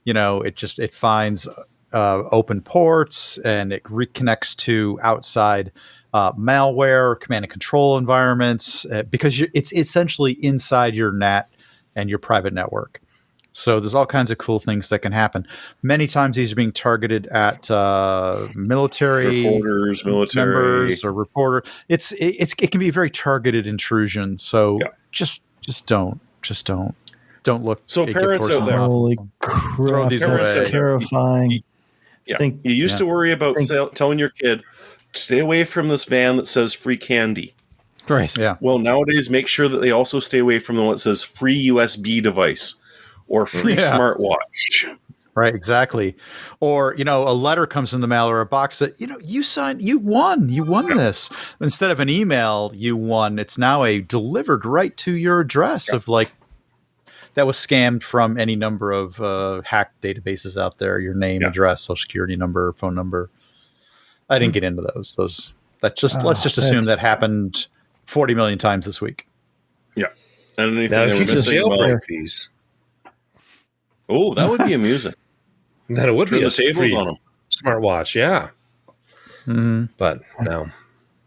it finds open ports and it reconnects to outside malware, command and control environments, because it's essentially inside your NAT and your private network. So there's all kinds of cool things that can happen. Many times these are being targeted at military members or reporter. It can be a very targeted intrusion. So just don't look.
So parents out there,
holy crap,
throw these away.
Terrifying.
Yeah, you used to worry about telling your kid, stay away from this van that says free candy.
Right.
Yeah.
Well, nowadays, make sure that they also stay away from the one that says free USB device or free smartwatch.
Right. Exactly. Or, a letter comes in the mail or a box that, you won this. Instead of an email, you won. It's now delivered right to your address of that was scammed from any number of hacked databases out there, your name, address, social security number, phone number. I didn't get into those. Let's just assume that happened 40 million times this week.
Yeah. And anything
Now,
they
if
were
you just
missing,
jailbreak these,
oh, that would be amusing.
then it would
Turn
be
the
a
tables
free
on them.
smartwatch. Yeah. But no.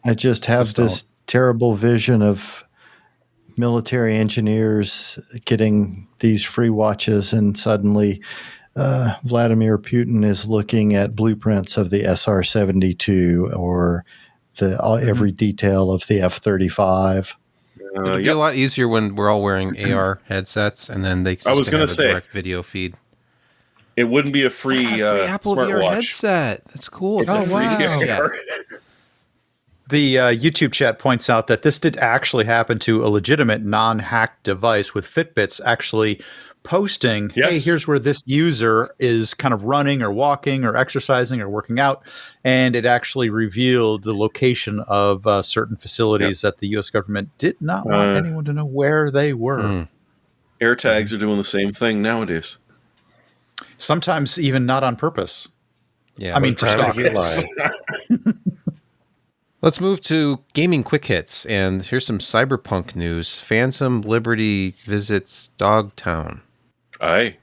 I just have
Just
this terrible vision of military engineers getting these free watches, and suddenly Vladimir Putin is looking at blueprints of the SR-72 or every detail of the F-35.
It'll be a lot easier when we're all wearing AR headsets, and then they
I was
can
gonna
have a
say,
direct video feed.
It wouldn't be a free,
Apple VR
smartwatch.
headset. That's cool.
It's a free VR.
The YouTube chat points out that this did actually happen to a legitimate non-hacked device, with Fitbits actually posting, hey, here's where this user is kind of running or walking or exercising or working out. And it actually revealed the location of certain facilities that the U.S. government did not want anyone to know where they were.
AirTags are doing the same thing nowadays.
Sometimes even not on purpose.
Yeah,
I mean, to stalk us.
Let's move to gaming quick hits, and here's some cyberpunk news. Phantom Liberty visits Dogtown.
Aye,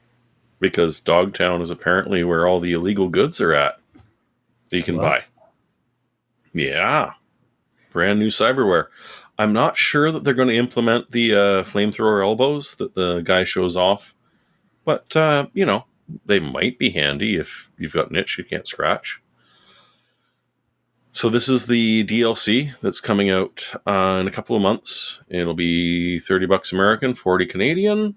because Dogtown is apparently where all the illegal goods are at that you can buy. Yeah. Brand new cyberware. I'm not sure that they're going to implement the flamethrower elbows that the guy shows off, but, they might be handy if you've got an itch you can't scratch. So this is the DLC that's coming out in a couple of months. It'll be $30 American, 40 Canadian.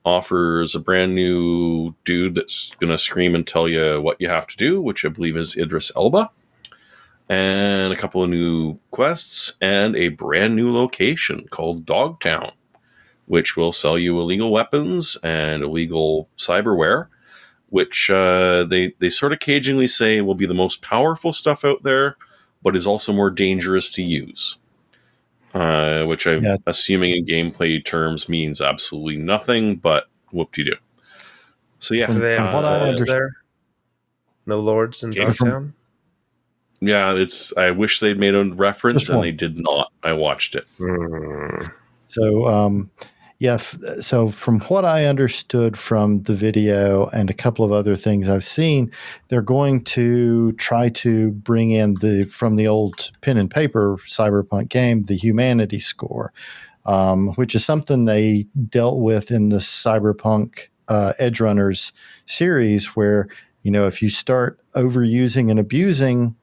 Offers a brand new dude that's going to scream and tell you what you have to do, which I believe is Idris Elba. And a couple of new quests and a brand new location called Dogtown, which will sell you illegal weapons and illegal cyberware, which they sort of cagingly say will be the most powerful stuff out there, but is also more dangerous to use. Which I'm assuming in gameplay terms means absolutely nothing, but whoop-de-doo. So yeah.
Do they have
what I
lords
understand,
there? No lords in Dogtown?
Yeah, I wish they'd made a reference, and they did not. I watched it.
So, so from what I understood from the video and a couple of other things I've seen, they're going to try to bring in from the old pen and paper cyberpunk game, the humanity score, which is something they dealt with in the cyberpunk Edge Runners series, where, if you start overusing and abusing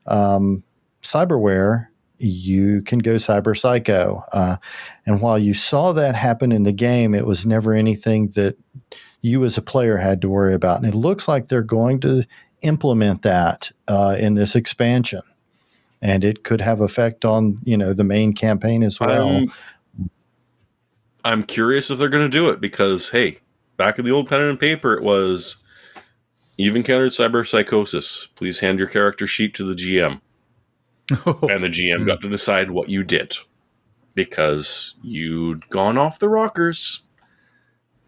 cyberware, you can go cyber psycho. And while you saw that happen in the game, it was never anything that you as a player had to worry about. And it looks like they're going to implement that in this expansion. And it could have effect on, the main campaign as well.
I'm curious if they're going to do it because, hey, back in the old pen and paper, it was, you've encountered cyber psychosis. Please hand your character sheet to the GM. And the GM got to decide what you did because you'd gone off the rockers,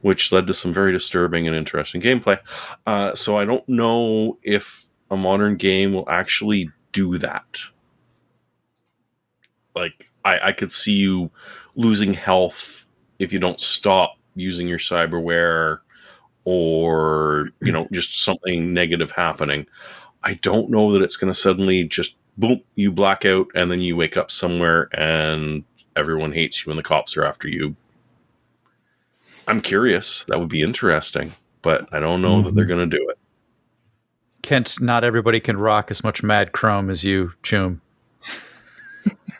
which led to some very disturbing and interesting gameplay. So I don't know if a modern game will actually do that. Like, I could see you losing health if you don't stop using your cyberware, or, just something negative happening. I don't know that it's going to suddenly just boom, you black out, and then you wake up somewhere and everyone hates you and the cops are after you. I'm curious. That would be interesting, but I don't know that they're going to do it.
Kent, not everybody can rock as much Mad Chrome as you, Choom.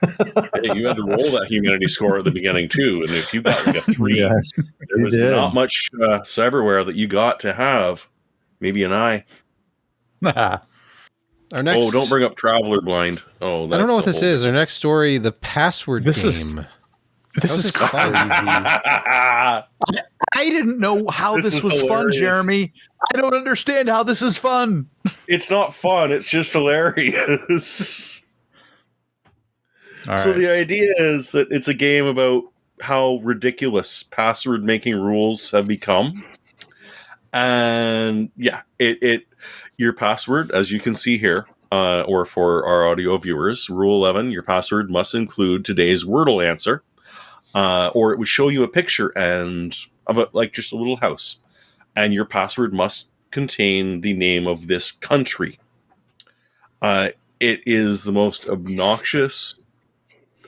Hey, you had to roll that humanity score at the beginning too, and if you got like a 3, there was not much cyberware that you got to have. Maybe an eye.
Our next,
don't bring up Traveler Blind. Oh,
I don't know what this is. Our next story, the password game.
This is crazy. I didn't know how this was fun, Jeremy. I don't understand how this is fun.
It's not fun. It's just hilarious. So the idea is that it's a game about how ridiculous password making rules have become. And yeah, your password, as you can see here, or for our audio viewers, Rule 11, your password must include today's Wordle answer, or it would show you a picture of like just a little house, and your password must contain the name of this country. It is the most obnoxious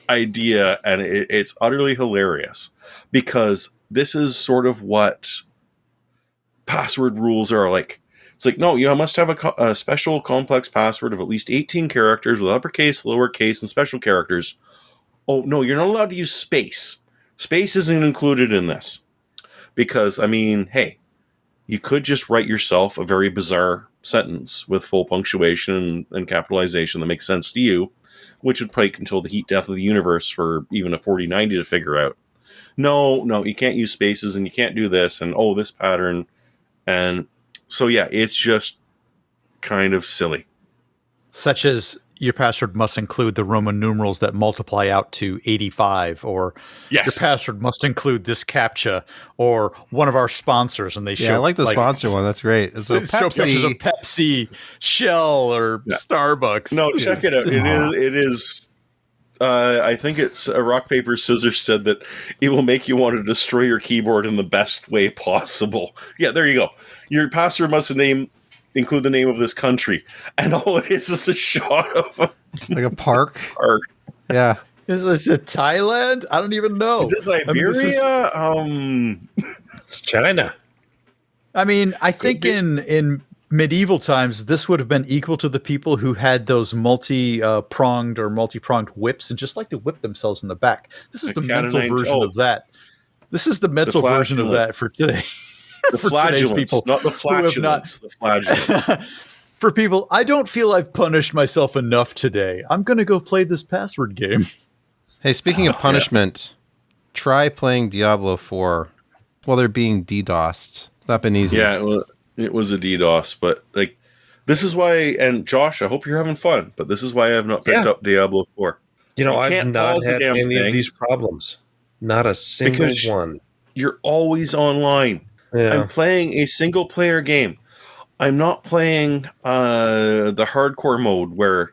idea, and it's utterly hilarious, because this is sort of what password rules are like. It's like, no, you must have a special complex password of at least 18 characters with uppercase, lowercase, and special characters. Oh, no, you're not allowed to use space. Space isn't included in this. Because, I mean, hey, you could just write yourself a very bizarre sentence with full punctuation and capitalization that makes sense to you, which would take until the heat death of the universe for even a 4090 to figure out. No, you can't use spaces, and you can't do this, and this pattern. And so, yeah, it's just kind of silly.
Such as your password must include the Roman numerals that multiply out to 85, or
Yes.
your password must include this CAPTCHA, or one of our sponsors, and they show.
Yeah, I like the sponsor one. That's great. So
show pictures of Pepsi, Shell, or Starbucks.
No, check it out. It is. I think it's Rock, Paper, Scissors said that it will make you want to destroy your keyboard in the best way possible. Yeah, there you go. Your password must include the name of this country, and all it is a shot of
like a park. Yeah.
Is it Thailand? I don't even know.
Is it Siberia?
It's China.
I mean, I think in medieval times, this would have been equal to the people who had those multi-pronged whips and just like to whip themselves in the back. This is the mental version of that. This is the mental version of that for today.
The flagellants, people, not the flatulence. The flagellants.
For people, I don't feel I've punished myself enough today. I'm going to go play this password game.
Hey, speaking of punishment, try playing Diablo 4 while they're being DDoSed. It's not been easy.
Yeah, well, it was a DDoS, but like, this is why, and Josh, I hope you're having fun, but this is why I have not picked up Diablo 4.
I've not had any of these problems. Not a single one.
You're always online. Yeah. I'm playing a single player game. I'm not playing the hardcore mode where,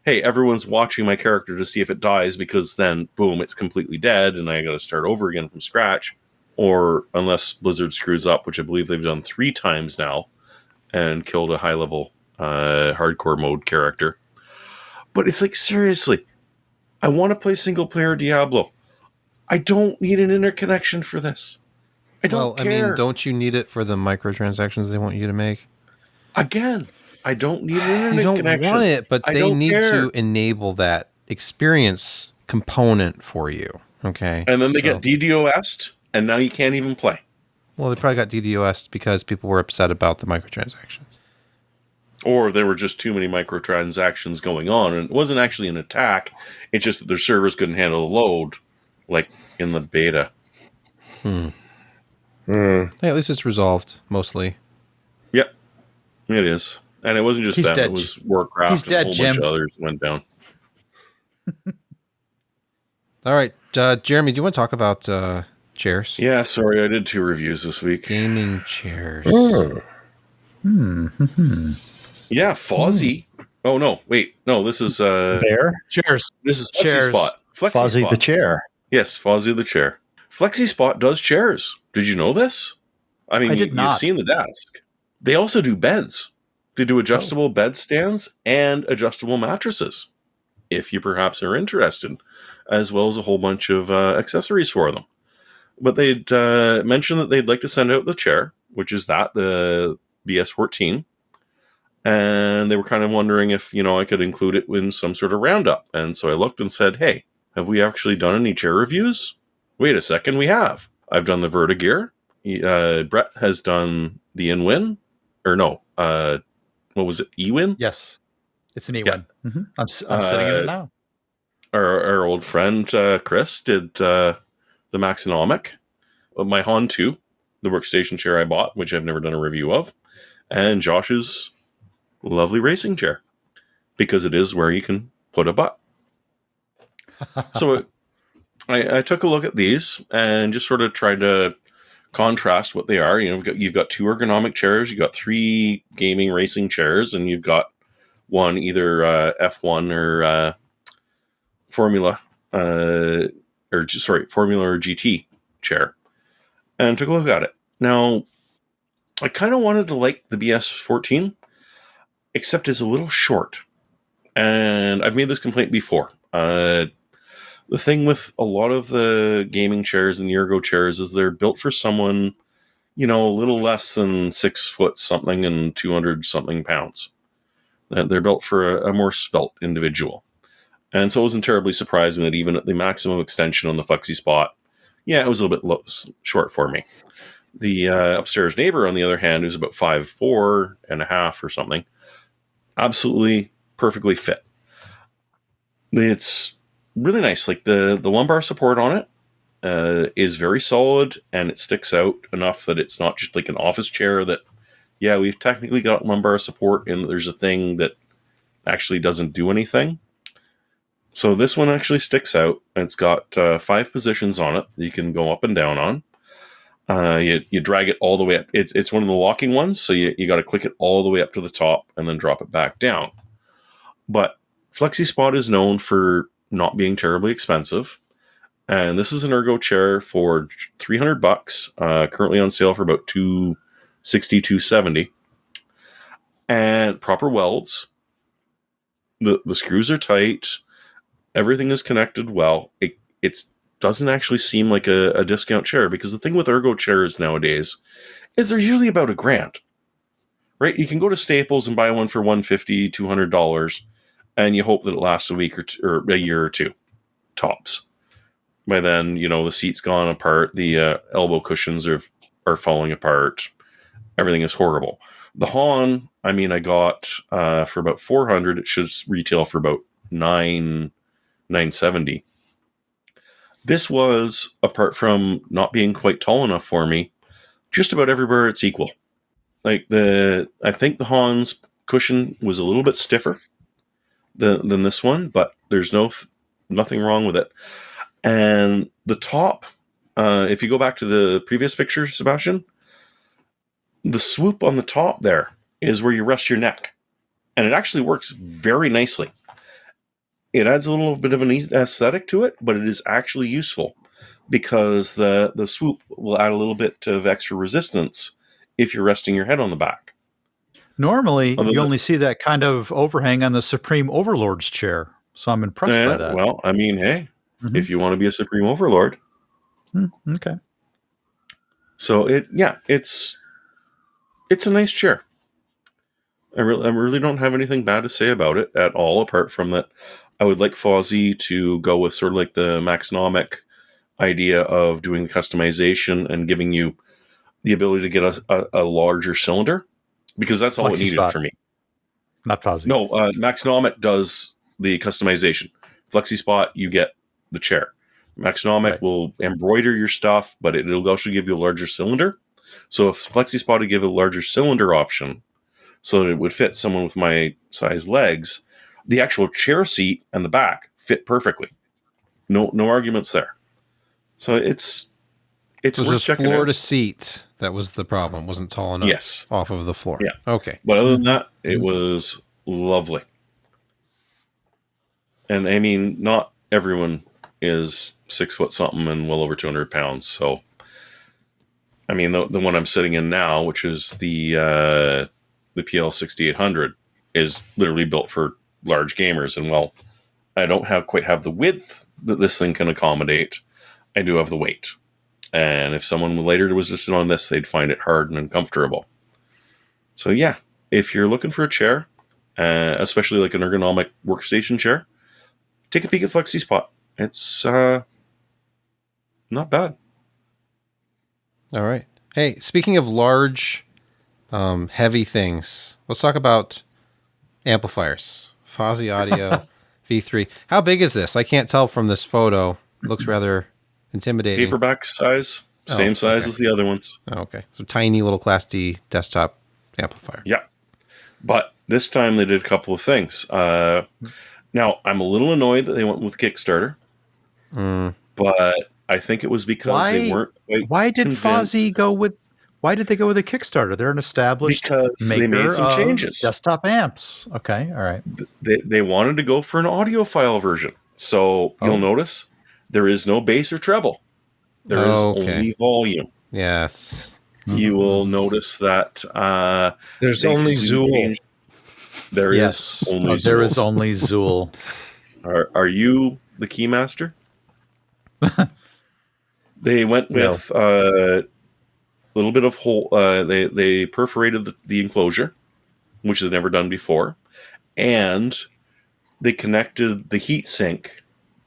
hey, everyone's watching my character to see if it dies, because then, boom, it's completely dead and I got to start over again from scratch. Or unless Blizzard screws up, which I believe they've done 3 times now, and killed a high-level hardcore mode character. But it's like, seriously, I want to play single-player Diablo. I don't need an interconnection for this. I don't care.
I mean, don't you need it for the microtransactions they want you to make?
Again, I don't need an internet connection.
You don't want it, but they need to enable that experience component for you. Okay.
And then they get DDoS'd, and now you can't even play.
Well, they probably got DDoS'd because people were upset about the microtransactions.
Or there were just too many microtransactions going on, and it wasn't actually an attack. It's just that their servers couldn't handle the load, like in the beta.
Hey, at least it's resolved, mostly.
Yep, it is. And it wasn't just that. It was Warcraft.
He's dead,
and a whole bunch of others went down.
All right, Jeremy, do you want to talk about chairs?
Yeah, sorry, I did 2 reviews this week.
Gaming chairs.
Yeah, Fosi. Oh, no, wait. No, this is...
Bear?
Chairs.
This is FlexiSpot.
Fosi the chair.
Yes, Fosi the chair. FlexiSpot does chairs. Did you know this? I mean, you've seen the desk. They also do beds. They do adjustable bed stands and adjustable mattresses, if you perhaps are interested, as well as a whole bunch of accessories for them. But they'd mentioned that they'd like to send out the chair, which is the BS14. And they were kind of wondering if, I could include it in some sort of roundup. And so I looked and said, hey, have we actually done any chair reviews? Wait a second, we have. I've done the Vertigear. Brett has done the InWin. Or no, what was it? eWin?
Yes. It's an eWin. Yeah. Mm-hmm. I'm sitting in it now.
Our old friend Chris did the Maxinomic. My Han 2, the workstation chair I bought, which I've never done a review of. And Josh's lovely racing chair. Because it is where you can put a butt. So I took a look at these and just sort of tried to contrast what they are. You've got 2 ergonomic chairs, you've got 3 gaming racing chairs, and you've got one, either F1 or Formula, Formula or GT chair, and took a look at it. Now, I kind of wanted to like the BS14, except it's a little short. And I've made this complaint before. The thing with a lot of the gaming chairs and the ergo chairs is they're built for someone, a little less than 6 foot something and 200 something pounds. They're built for a more svelte individual. And so it wasn't terribly surprising that even at the maximum extension on the FlexiSpot, it was a little bit short for me. The upstairs neighbor, on the other hand, who's about 5'4.5" or something, absolutely perfectly fit. It's really nice. Like the lumbar support on it is very solid, and it sticks out enough that it's not just like an office chair that, we've technically got lumbar support, and there's a thing that actually doesn't do anything. So this one actually sticks out, and it's got 5 positions on it that you can go up and down on. You drag it all the way up. It's one of the locking ones, so you got to click it all the way up to the top and then drop it back down. But FlexiSpot is known for not being terribly expensive, and this is an ergo chair for $300, currently on sale for about $260, $270, and proper welds. The screws are tight. Everything is connected well. It doesn't actually seem like a discount chair, because the thing with ergo chairs nowadays is they're usually about $1,000, right? You can go to Staples and buy one for $150, $200, and you hope that it lasts a week or a year or two, tops. By then, the seat's gone apart, the elbow cushions are falling apart, everything is horrible. The Hahn, I got for about $400. It should retail for about $970. This was, apart from not being quite tall enough for me, just about everywhere it's equal. Like I think the Hahn's cushion was a little bit stiffer than this one, but there's nothing wrong with it. And the top, if you go back to the previous picture, Sebastian, the swoop on the top there is where you rest your neck, and it actually works very nicely. It adds a little bit of an aesthetic to it, but it is actually useful, because the swoop will add a little bit of extra resistance if you're resting your head on the back.
Normally, you only see that kind of overhang on the Supreme Overlord's chair, so I'm impressed by that.
Well, hey, if you want to be a Supreme Overlord.
Okay.
So it's a nice chair. I really don't have anything bad to say about it at all, apart from that I would like Fosi to go with sort of like the Maxnomic idea of doing the customization and giving you the ability to get a larger cylinder, because that's all it needed for me.
Not Fosi.
No, Maxnomic does the customization. FlexiSpot, you get the chair. Maxnomic will embroider your stuff, but it'll also give you a larger cylinder. So if FlexiSpot would give a larger cylinder option so that it would fit someone with my size legs, the actual chair seat and the back fit perfectly. No arguments there. So it's
so
worth
just
checking
floor
out.
To seat. That was the problem. Wasn't tall enough off of the floor.
Yeah.
Okay.
But other than that, it was lovely. And not everyone is 6 foot something and well over 200 pounds. So, the one I'm sitting in now, which is the PL 6800, is literally built for large gamers. And I don't quite have the width that this thing can accommodate. I do have the weight. And if someone later was just on this, they'd find it hard and uncomfortable. So if you're looking for a chair, especially like an ergonomic workstation chair, take a peek at FlexiSpot. It's not bad.
All right. Hey, speaking of large, heavy things, let's talk about amplifiers. Fosi Audio V3. How big is this? I can't tell from this photo. It looks rather intimidating.
Paperback size. Same size as the other ones.
Oh, okay. So tiny little Class D desktop amplifier.
Yeah. But this time they did a couple of things. Now, I'm a little annoyed that they went with Kickstarter. But I think it was because they weren't quite
Why did
convinced.
Fosi go with Why did they go with a Kickstarter? They're an established
Because they
maker
made some
of
changes.
desktop amps. Okay, all right.
They wanted to go for an audiophile version. So you'll notice there is no bass or treble. There is only volume.
Yes.
You will notice that
There's only Zool.
There is only Zool.
There is only Zool.
Are you the keymaster? They went with a little bit of hole. They perforated the enclosure, which they've never done before, and they connected the heatsink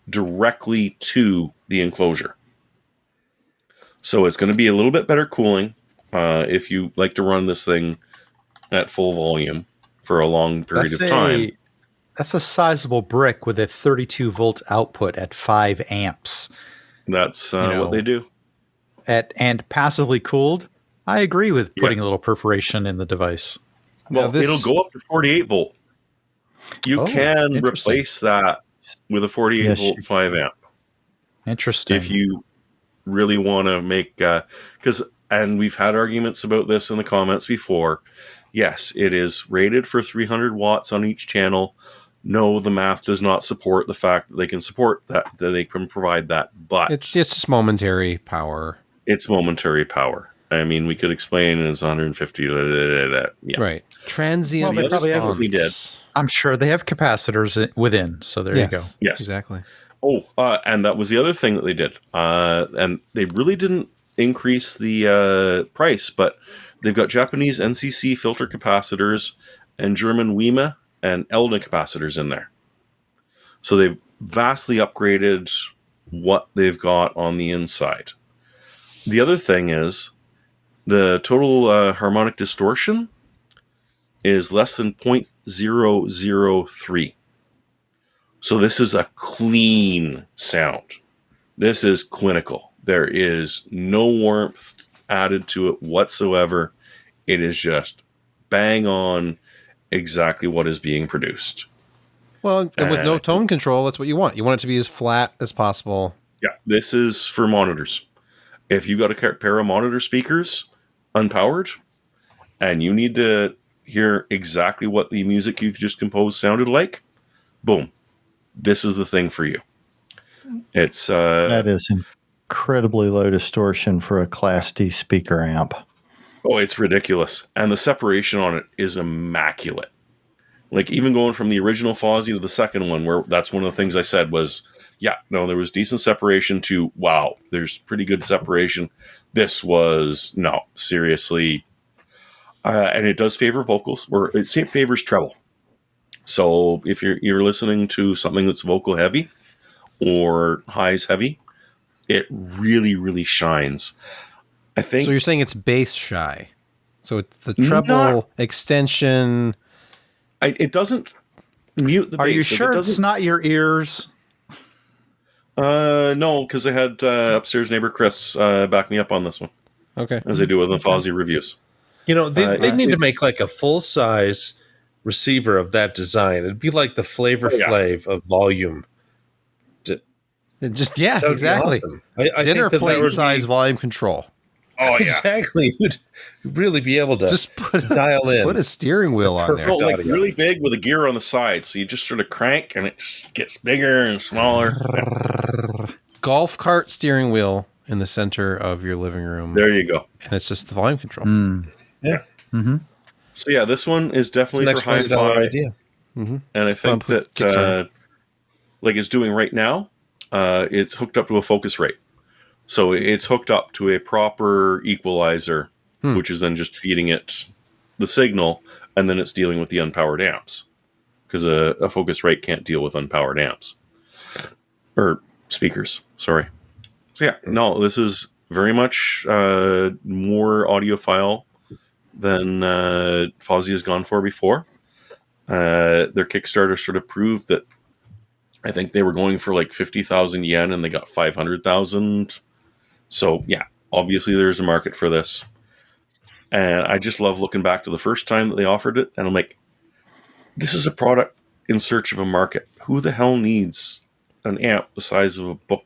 directly to the enclosure. So it's going to be a little bit better cooling if you like to run this thing at full volume for a long period of time.
That's a sizable brick with a 32 volt output at 5 amps.
That's what they do.
And passively cooled. I agree with putting a little perforation in the device.
Well, it'll go up to 48 volt. You can replace that with a 48 volt 5 amp.
Interesting.
If you really want to make, and we've had arguments about this in the comments before. Yes, it is rated for 300 watts on each channel. No, the math does not support the fact that they can support that they can provide that, but
it's just momentary power.
It's momentary power. I mean, we could explain it as 150. Yeah.
Right. Transient.
Well, they probably have what we did.
I'm sure they have capacitors within, so there you go.
Yes,
exactly.
Oh, and that was the other thing that they did. And they really didn't increase the price, but they've got Japanese NCC filter capacitors and German WEMA and ELDA capacitors in there. So they've vastly upgraded what they've got on the inside. The other thing is the total harmonic distortion is less than 0.003. So this is a clean sound. This is clinical. There is no warmth added to it whatsoever. It is just bang on exactly what is being produced.
Well, and with no tone control, that's what you want. You want it to be as flat as possible.
Yeah, this is for monitors. If you got a pair of monitor speakers, unpowered, and you need to hear exactly what the music you just composed sounded like, boom. This is the thing for you. It's
that is incredibly low distortion for a Class D speaker amp.
Oh, it's ridiculous. And the separation on it is immaculate. Like, even going from the original Fosi to the second one, where that's one of the things I said was, there was decent separation to, wow, there's pretty good separation. This was, no, seriously. And it does favor vocals, or it favors treble. So if you're listening to something that's vocal heavy or highs heavy, it really, really shines. I think.
So you're saying it's bass shy. So it's the treble extension.
It doesn't mute the bass.
Are you sure it's not your ears?
No, because I had upstairs neighbor Chris back me up on this one.
Okay.
As they do with the Fosi reviews.
You know, they need to make like a full-size receiver of that design. It'd be like the Flavor Flav of volume.
Exactly.
Awesome.
Dinner plate size volume control.
Oh, yeah.
Exactly. You'd really be able to
just
dial in.
Put a steering wheel on there.
Like really big with a gear on the side. So you just sort of crank and it gets bigger and smaller.
Golf cart steering wheel in the center of your living room.
There you go.
And it's just the volume control.
Yeah.
Mm-hmm.
So yeah, this one is definitely for hi-fi.
Idea.
Mm-hmm.
And I think that like it's doing right now, it's hooked up to a Focusrite. So it's hooked up to a proper equalizer, which is then just feeding it the signal, and then it's dealing with the unpowered amps. Because a Focusrite can't deal with unpowered amps. Or speakers, sorry. So yeah, no, this is very much more audiophile than Fosi has gone for before. Their Kickstarter sort of proved that I think they were going for like 50,000 yen and they got 500,000. So yeah, obviously there's a market for this. And I just love looking back to the first time that they offered it. And I'm like, this is a product in search of a market. Who the hell needs an amp the size of a book?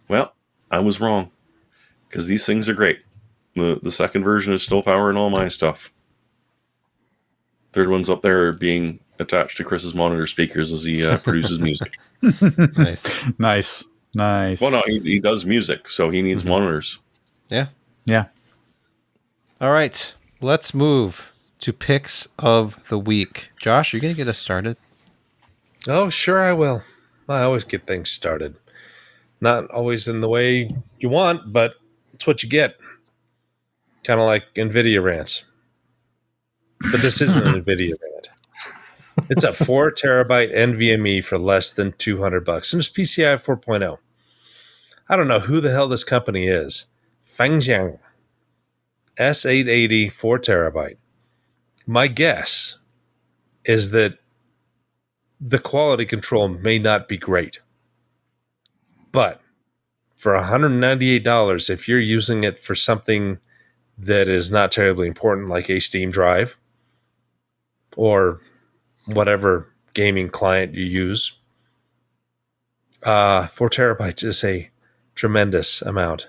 Well, I was wrong. Because these things are great. The second version is still powering all my stuff. Third one's up there being attached to Chris's monitor speakers as he produces music.
Nice.
Well, no, he does music, so he needs monitors.
Yeah.
Yeah.
All right. Let's move to picks of the week. Josh, you're going to get us started?
Oh, sure I will. I always get things started. Not always in the way you want, but it's what you get. Kind of like NVIDIA rants. But this isn't an NVIDIA rant. It's a 4 terabyte NVMe for less than $200, and it's PCI 4.0. I don't know who the hell this company is. Fangjiang. S880 4 terabyte. My guess is that the quality control may not be great. But for $198, if you're using it for something that is not terribly important, like a Steam drive or whatever gaming client you use, 4 terabytes is a tremendous amount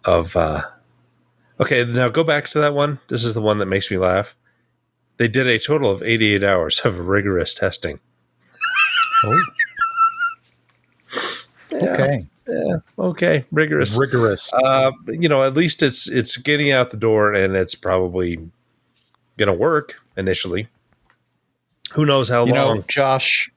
of... Okay, now go back to that one. This is the one that makes me laugh. They did a total of 88 hours of rigorous testing.
Oh. Okay.
Yeah. Okay. Rigorous. At least it's getting out the door, and it's probably going to work initially. Who knows how long?
Josh,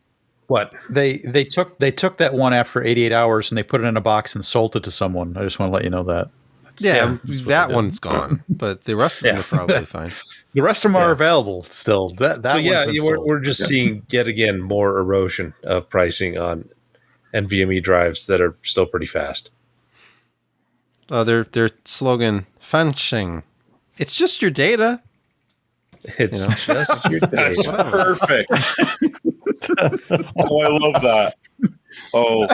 What?
they took that one after 88 hours and they put it in a box and sold it to someone. I just want to let you know that.
That one's gone, but the rest of them are probably fine.
The rest of them are available still.
We're just seeing yet again more erosion of pricing on NVMe drives that are still pretty fast.
Their slogan, "Fanching." It's just your data.
It's just your day.
That's perfect. Oh, I love that. Oh.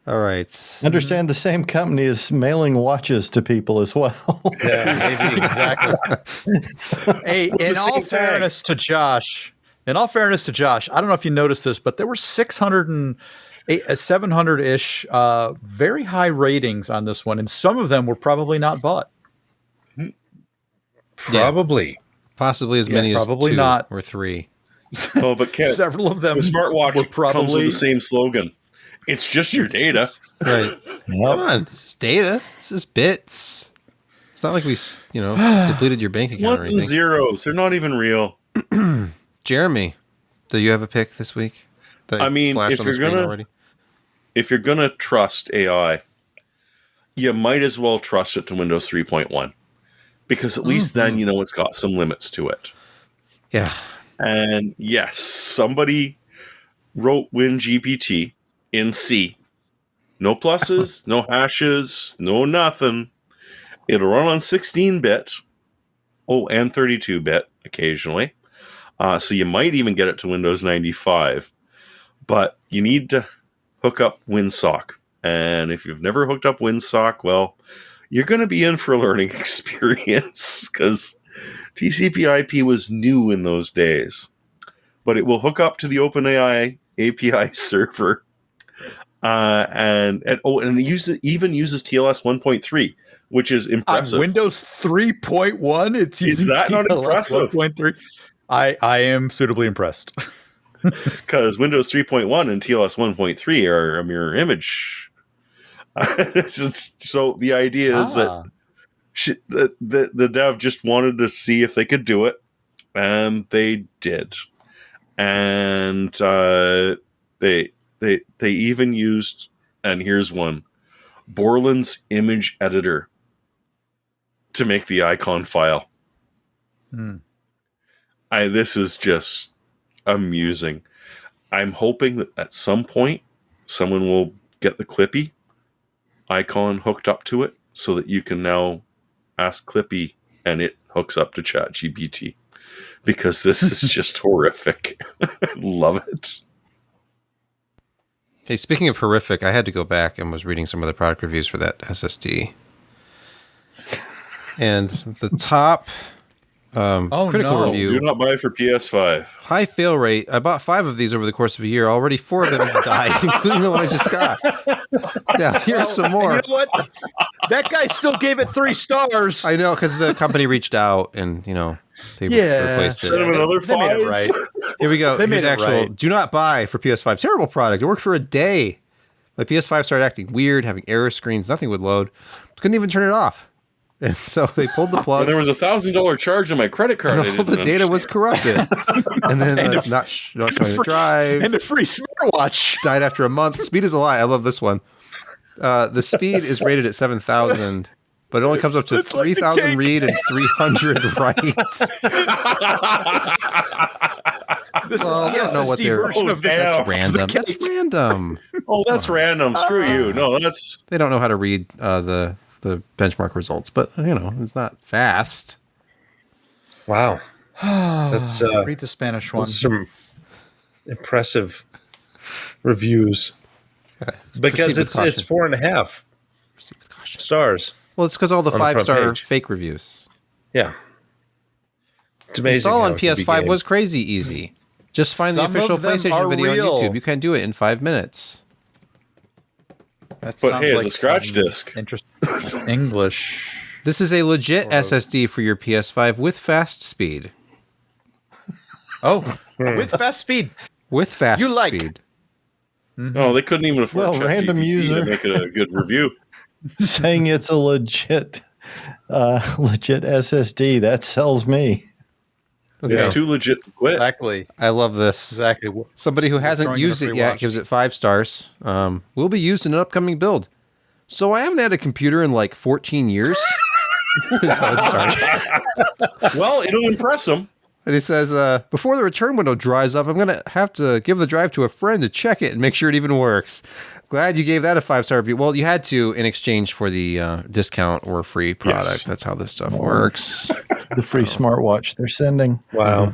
All right.
Understand the same company is mailing watches to people as well.
Yeah, maybe
Exactly. Hey, in all fairness to Josh, I don't know if you noticed this, but there were 700-ish very high ratings on this one, and some of them were probably not bought.
probably.
Yeah. Possibly as many as
probably
2
not.
or 3.
Oh, but Ken,
Several of them
the smartwatch
were probably
comes with the same slogan. It's just your data.
Right. Come on. This is data. This is bits. It's not like we, depleted your bank account or
Ones and
anything.
zeros. They're not even real.
Jeremy, do you have a pick this week?
I mean, if you're gonna trust AI, you might as well trust it to Windows 3.1, because at least then you know it's got some limits to it.
Yeah.
And yes, somebody wrote WinGPT in C. No pluses, no hashes, no nothing. It'll run on 16-bit. Oh, and 32-bit occasionally. So you might even get it to Windows 95. But you need to hook up WinSock. And if you've never hooked up WinSock, well, you're going to be in for a learning experience, because TCP/IP was new in those days. But it will hook up to the OpenAI API server. And it even uses TLS 1.3, which is impressive.
On Windows 3.1, it's using
that not impressive?
1.3. I am suitably impressed.
Because Windows 3.1 and TLS 1.3 are a mirror image. So the idea is that the dev just wanted to see if they could do it, and they did. And they even used, and here's one, Borland's image editor to make the icon file. This is just amusing. I'm hoping that at some point someone will get the Clippy icon hooked up to it so that you can now ask Clippy and it hooks up to ChatGPT, because this is just horrific. I love it.
Hey, speaking of horrific, I had to go back and was reading some of the product reviews for that SSD. And the top critical review.
Do not buy for PS5.
High fail rate. I bought 5 of these over the course of a year. Already 4 of them have died, including the one I just got. Yeah, here's some more.
You know what? That guy still gave it 3 stars.
I know, because the company reached out and, they replaced
Send him
it.
another
They made it
5.
right.
Here we go.
They
Here's
made it
actual
right.
do not buy for PS5. Terrible product. It worked for a day. My PS5 started acting weird, having error screens. Nothing would load. Couldn't even turn it off. And so they pulled the plug.
And there was $1,000 charge on my credit card.
And all the data was corrupted. And then not showing the drive.
And a free smartwatch.
Died after a month. Speed is a lie. I love this one. The speed is rated at 7,000, but it only comes up to 3,000 read and 300 writes.
This
Well,
is
I don't know what
the
they're-
version of this.
That's random. That's random.
Oh, that's random. Screw you. No, that's...
They don't know how to read the benchmark results, but it's not fast.
Wow. That's
Read the Spanish one.
some impressive reviews. Because
Proceed with caution.
it's 4.5
Proceed with caution.
stars.
Well, it's because all the
On the front
5-star
page.
fake reviews.
Yeah. It's amazing.
Install on
how it can be
PS5
gamed.
was crazy easy. Just find
Some
the official
of them
PlayStation
are
video
real.
on YouTube. You can do it in 5 minutes.
That
But
sounds
hey, it's a scratch
some
disc.
Interesting English.
This is a legit SSD for your PS5 with fast speed.
Oh, with fast speed.
With fast
You like-
speed.
No, they couldn't even afford
Well, random
ChatGPT
user.
to make it a good review.
Saying it's a legit SSD. That sells me.
It's too legit to quit.
Exactly.
I love this.
Exactly.
Somebody who hasn't
throwing in a
used it
free
yet
watch.
gives it 5 stars. Will be used in an upcoming build. So I haven't had a computer in like 14 years. Is how it starts.
Well, it'll impress them.
And he says, before the return window dries up, I'm going to have to give the drive to a friend to check it and make sure it even works. Glad you gave that a 5-star review. Well, you had to in exchange for the discount or free product.
Yes.
That's how this stuff works.
The free smartwatch they're sending.
Wow.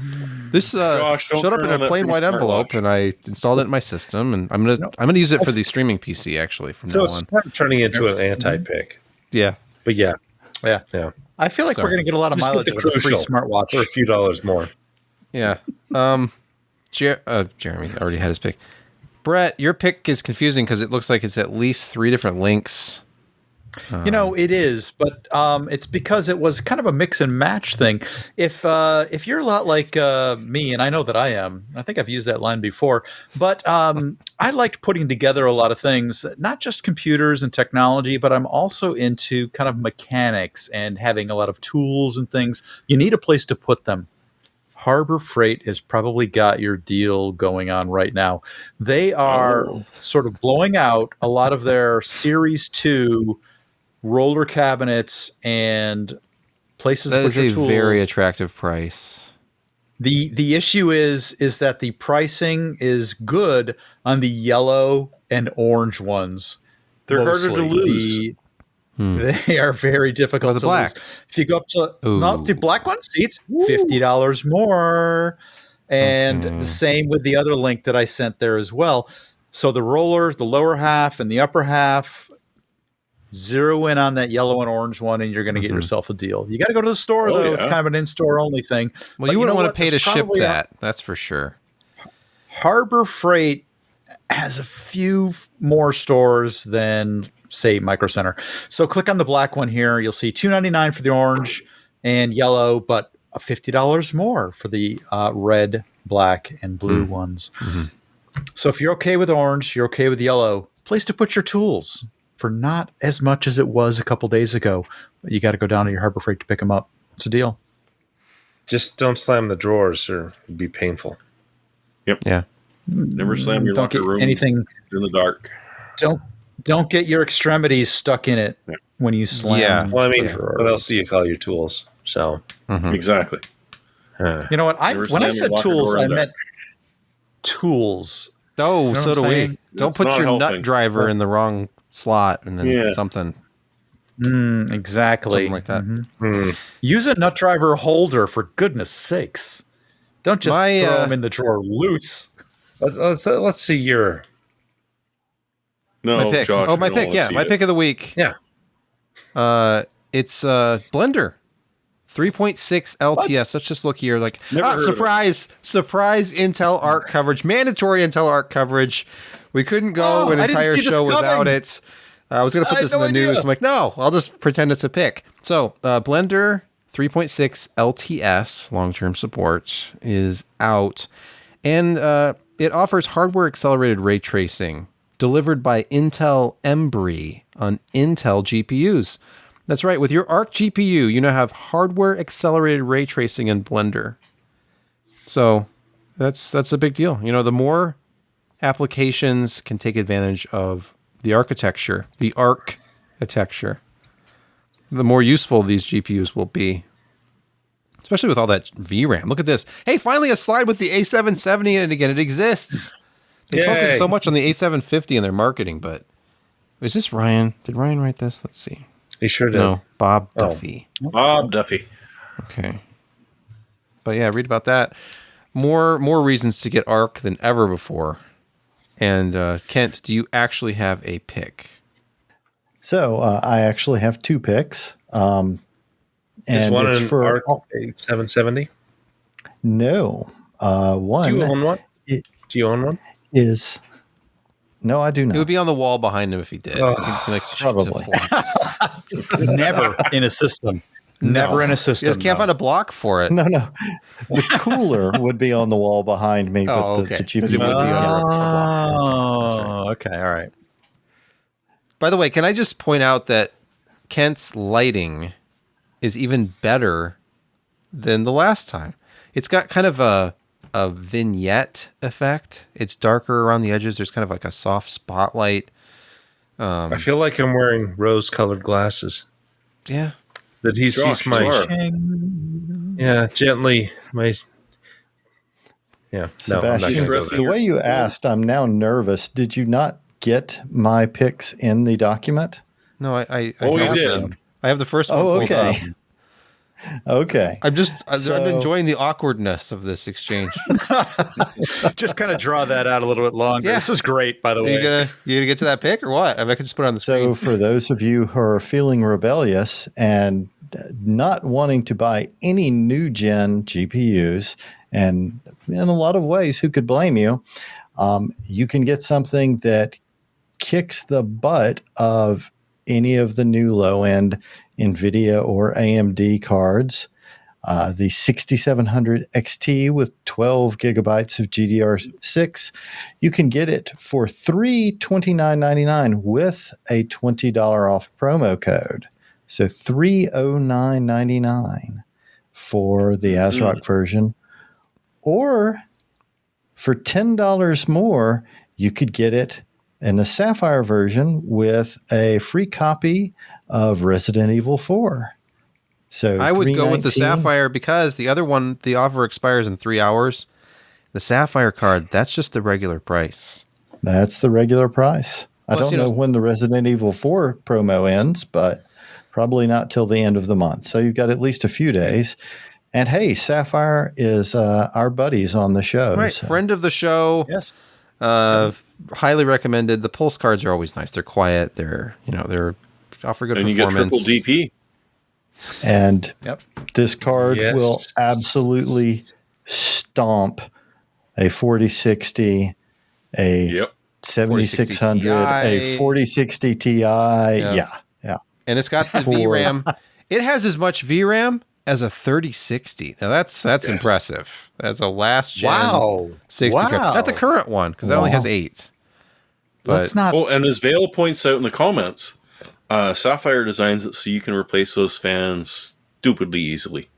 This
Josh, don't
showed up
turn
in
on
a
that
plain
free
white envelope,
smartwatch.
and I installed it in my system. And I'm gonna use it for the streaming PC actually from
So
now
it's
on.
kind of turning into an anti-pick.
Yeah.
But yeah.
Yeah.
Yeah.
I feel like
Sorry.
we're going to get a lot of
Just get
mileage
the
out of the free
Crucial
smartwatch.
for a few dollars more.
Yeah. Jeremy already had his pick. Brett, your pick is confusing because it looks like it's at least 3 different links.
It is, but it's because it was kind of a mix and match thing. If you're a lot like me, and I know that I am, I think I've used that line before, but I liked putting together a lot of things, not just computers and technology, but I'm also into kind of mechanics and having a lot of tools and things. You need a place to put them. Harbor Freight has probably got your deal going on right now. They are sort of blowing out a lot of their Series 2 roller cabinets and places
That
to put
is
your
a
tools.
very attractive price.
The issue is that the pricing is good on the yellow and orange ones.
They're harder to
mostly.
lose.
They are very difficult
Or the
to
black.
lose. If you go up to
Ooh.
the black one, see, it's $50 more. And the same with the other link that I sent there as well. So the roller, the lower half and the upper half, zero in on that yellow and orange one, and you're going to get yourself a deal. You got to go to the store,
Oh,
though. It's
yeah.
kind of an in-store only thing.
Well,
But
you wouldn't
know
want
what?
to pay to
There's
ship
probably
that. That's for sure.
Harbor Freight has a few more stores than, say, Micro Center. So click on the black one here. You'll see $2.99 for the orange and yellow, but $50 more for the red, black, and blue ones. So if you're okay with orange, you're okay with yellow, place to put your tools for not as much as it was a couple days ago. But you got to go down to your Harbor Freight to pick them up. It's a deal.
Just don't slam the drawers or it'd be painful.
Yeah.
Never slam your
Don't
locker
get
room
anything.
in the dark.
Don't get your extremities stuck in it when you slam.
Yeah.
Well, I mean,
the
what
drawers.
else do you call your tools? So,
Exactly.
You know what?
Never
When I
slam
said
your locker
tools,
door in
I
the
meant tools.
Oh,
know
so
what
do
I'm
we.
saying?
Don't
It's
put
not
your nut
helping.
driver in the wrong slot and then
Yeah.
something
Exactly.
like that.
Use a nut driver holder, for goodness sakes. Don't just
My,
throw them in the drawer loose.
let's see your.
No,
My pick.
Josh,
Oh,
we
my
don't
pick.
wanna
Yeah,
see
my
it.
pick of the week.
Yeah.
It's Blender. 3.6 LTS. Let's just look here. Like,
Never heard of it.
surprise Intel ARC coverage, mandatory Intel ARC coverage. We couldn't go
Oh,
an
I didn't
entire
see this
show without
coming.
it. I was going to put this in the news. I'm like, no, I'll just pretend it's a pick. So Blender 3.6 LTS, long-term support, is out. And it offers hardware-accelerated ray tracing delivered by Intel Embry on Intel GPUs. That's right. With your Arc GPU, you now have hardware-accelerated ray tracing in Blender. So that's a big deal. The more applications can take advantage of the architecture, the architecture, the more useful these GPUs will be. Especially with all that VRAM. Look at this. Hey, finally a slide with the A770 in it again. It exists. They focus so much on the A750 in their marketing, but is this Ryan? Did Ryan write this? Let's see.
He sure did.
No, Bob Duffy.
Bob Duffy.
Okay. But yeah, read about that. More reasons to get Arc than ever before. And Kent, do you actually have a pick?
So I actually have two picks. And
Is one
it's
an
for
Arc 770?
No. One.
Do you own one? Do you own one?
Is no, I do not.
It would be on the wall behind him if he did.
Oh,
he likes to
probably.
Never in a system. Never in a system.
You just can't find a block for it.
No. The cooler would be on the wall behind me, but
Oh,
the
okay.
GPU
'Cause it would be under a block.
Oh, okay. All right.
By the way, can I just point out that Kent's lighting is even better than the last time? It's got kind of a vignette effect. It's darker around the edges. There's kind of like a soft spotlight.
I feel like I'm wearing rose-colored glasses.
Yeah.
That he sees my gently my no. I'm not
Sebastian,
gonna go
the
there.
way you asked, I'm now nervous. Did you not get my picks in the document?
No, I
Oh, you
got
did.
them. I have the first one.
Oh,
pulled
okay.
up.
Okay.
I'm enjoying the awkwardness of this exchange.
Just kind of draw that out a little bit longer.
Yeah.
This is great, by the
Are
way.
you gonna get to that pick or what? I mean, I can just put it on the screen.
So for those of you who are feeling rebellious and not wanting to buy any new gen GPUs, and in a lot of ways, who could blame you? You can get something that kicks the butt of any of the new low-end NVIDIA or AMD cards. The 6700 XT with 12 gigabytes of GDR6, you can get it for $329.99 with a $20 off promo code. So $309.99 for the ASRock version. Or for $10 more, you could get it in the Sapphire version with a free copy of Resident Evil 4. So
I would go with the
$319.
Sapphire because the other one, the offer expires in 3 hours. The Sapphire card, that's just the regular price.
That's the regular price. I
Plus,
don't know when the Resident Evil 4 promo ends, but probably not till the end of the month. So you've got at least a few days. And hey, Sapphire is our buddies on the show.
Right,
so.
friend of the show.
Yes.
Highly recommended. The Pulse cards are always nice. They're quiet. They're offer good
And you get
performance.
triple DP.
And this card
Yes.
will absolutely stomp a 4060, a
Yep.
7600,
4060
a 4060 Ti. Yeah.
And it's got the VRAM. It has as much VRAM as a 3060. Now that's impressive. As a last gen 60 card. Not the current one, because that only has 8. But
Let's not.
Oh, and as Vale points out in the comments, Sapphire designs it so you can replace those fans stupidly easily,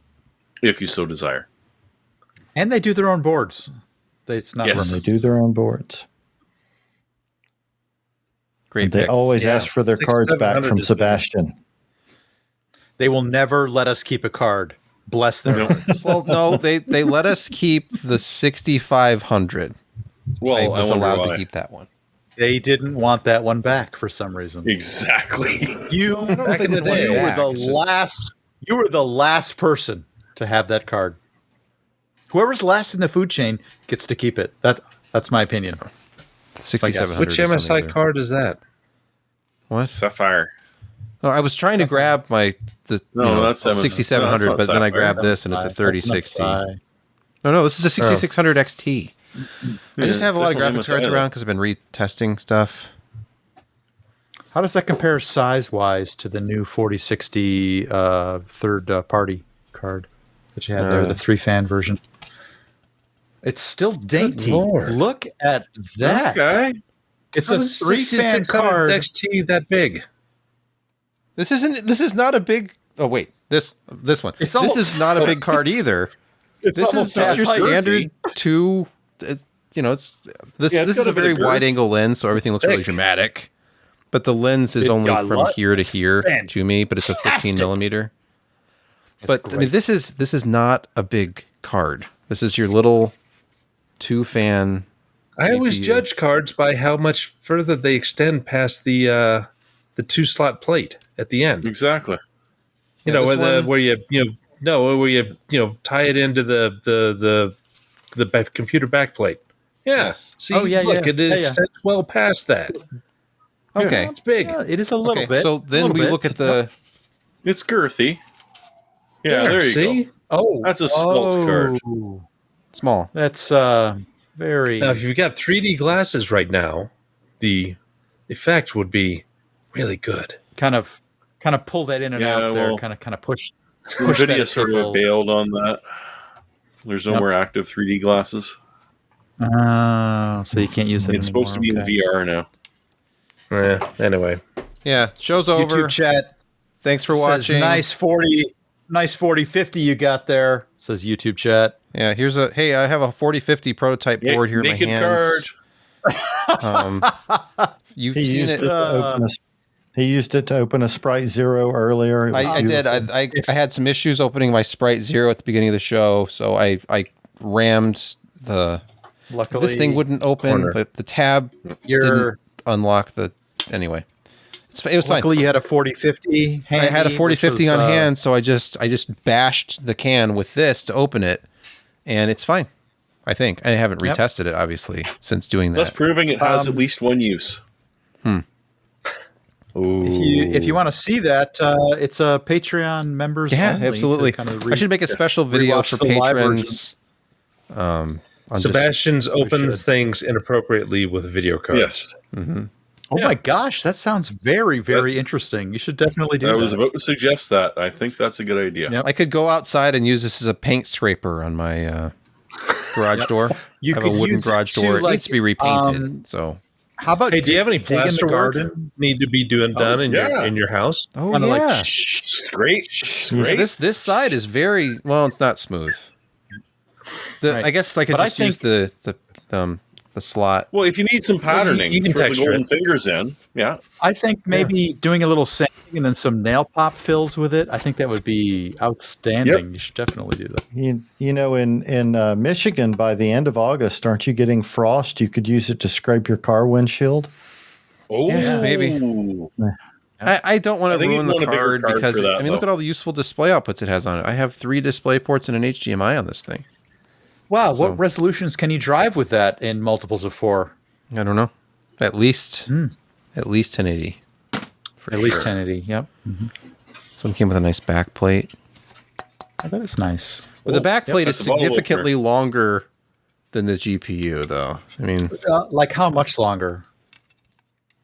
if you so desire.
And they do their own boards. It's not.
Yes.
They do their own boards.
great
They
pick.
always ask for their cards back
6700
from
is
Sebastian.
They will never let us keep a card. Bless their hearts.
Well, no, they let us keep the 6500.
Well,
I
I
was
wonder
allowed
why.
to keep that one.
They didn't want that one back for some reason.
Exactly.
You,
Back in the day.
you were
Back.
the
It's just-
last. You were the last person to have that card. Whoever's last in the food chain gets to keep it. That's my opinion.
6700.
Which
or something
MSI
there.
card is that?
What?
Sapphire.
Oh, I was trying to grab
No, that's
6700,
no, that's
but
not
then I
Sapphire.
grabbed this and it's a
That's an
3060.
upside.
No, this is a 6600 XT. I just
Yeah,
have a lot of
definitely
graphics cards
MSI,
around because I've been retesting stuff.
How does that compare size-wise to the new 4060 third-party card that you had there, the 3-fan version? It's still dainty.
Lord.
Look at that.
Okay.
It's a 3-fan card.
XT that big.
This is not a big. Oh wait, this one.
It's
this is not a big card either.
It's
This is
almost
just your
as
standard two. It's this is
got
a
a bit
very
of girth.
wide angle lens, so everything looks really
thick.
dramatic. But the lens is only
got
from
what?
here to
It's
here to me, but it's a 15
fantastic.
millimeter.
It's
But I mean,
great.
this is not a big card. This is your little 2-fan.
I always
GPU.
judge cards by how much further they extend past the 2-slot plate at the end.
Exactly.
You
Yeah,
know,
this one-
where you tie it into the computer backplate. Yeah.
Yes.
See,
Oh, yeah,
look,
yeah.
it
Yeah, yeah.
extends well past that.
Okay.
It's big.
Yeah, it is a little
Okay,
bit.
so then we look at the.
It's girthy. Yeah, there you
see?
go.
Oh,
That's a smalt card.
Small.
That's very.
now if you've got 3D glasses right now, the effect would be really good.
kind of pull that in and
Yeah,
out there.
well,
Kind of push.
NVIDIA
that
sort
cable.
of bailed on that. There's no
Yep.
more active 3D glasses.
So you can't use that.
It's supposed to be in VR now.
Anyway,
Yeah, show's over.
YouTube chat
Thanks for
says
watching.
nice 4050 you got there. Says YouTube chat.
Yeah, here's a. Hey, I have a 4050 prototype board here in my
Naked
hands. You've
He
seen
used
it.
it. He used it to open a Sprite Zero earlier. It was
I did.
beautiful.
I had some issues opening my Sprite Zero at the beginning of the show, so I rammed the.
Luckily,
This thing wouldn't open.
corner.
The tab
You're
didn't unlock the. Anyway, it was fine.
luckily you had a 4050.
I had a
handy,
4050
which was,
on hand, so I just bashed the can with this to open it, and it's fine. I think I haven't
Yep.
retested it obviously since doing
That's
that.
proving it has at least one use.
If you want to see that, it's a Patreon members.
Yeah,
only to
absolutely.
kind of
I should make a special video
rewatch
for
the live
patrons. On just-
Sebastian's opens
should.
things inappropriately with video cards.
Yes.
Oh my gosh, that sounds very, very interesting. You should definitely do
I
that.
was about to suggest that. I think that's a good idea.
Yep.
I could go outside and use this as a paint scraper on my garage door.
You
I have a
could
wooden
use it
to,
to,
It
like,
needs to be repainted. So
How about
Hey, do you have any
dig in the
plaster work
garden?
need to be done in
yeah.
your house?
Kinda like
Great. Great.
This side is very well. It's not smooth.
Right.
I guess I could
But I
just use the slot.
Well, if you need some patterning,
you can
throw the
texture
golden
it.
fingers in. Yeah.
I think maybe doing a little sanding and then some nail pop fills with it. I think that would be outstanding.
Yep.
You should definitely do that.
You know, in Michigan, by the end of August, aren't you getting frost? You could use it to scrape your car windshield.
Oh,
Yeah, maybe. I don't want
I
to
think
ruin
you'd
the
want a bigger
card
card
because
for that,
I mean, look
though.
at all the useful display outputs it has on it. I have 3 display ports and an HDMI on this thing.
Wow,
So-
what resolutions can you drive with that in multiples of 4?
I don't know. At least 1080. For
At least
sure.
1080. Yep.
This one came with a nice back plate.
Oh, that is nice.
But the back plate is
that's a bottle
significantly longer than the GPU, though. I mean,
Like how much longer?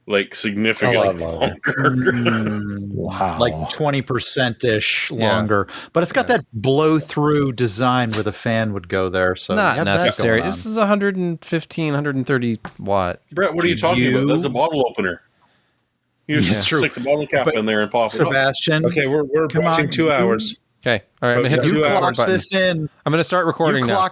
Like significantly
longer.
longer.
Wow.
Like 20% ish longer. But it's got that blow through design where the fan would go there. So
not
you have that
necessary.
going on.
This is 115, 130 watt.
Brett, what are you talking
You-
about? That's a bottle opener. You just
It's true.
stick the bottle cap
But
in there and pop it up.
Sebastian.
Okay, we're
Come
watching
on,
2 hours.
Okay. All right. I'm going to hit
You
the
You
record
clock
button.
this in.
I'm going to start recording
You
now.
clock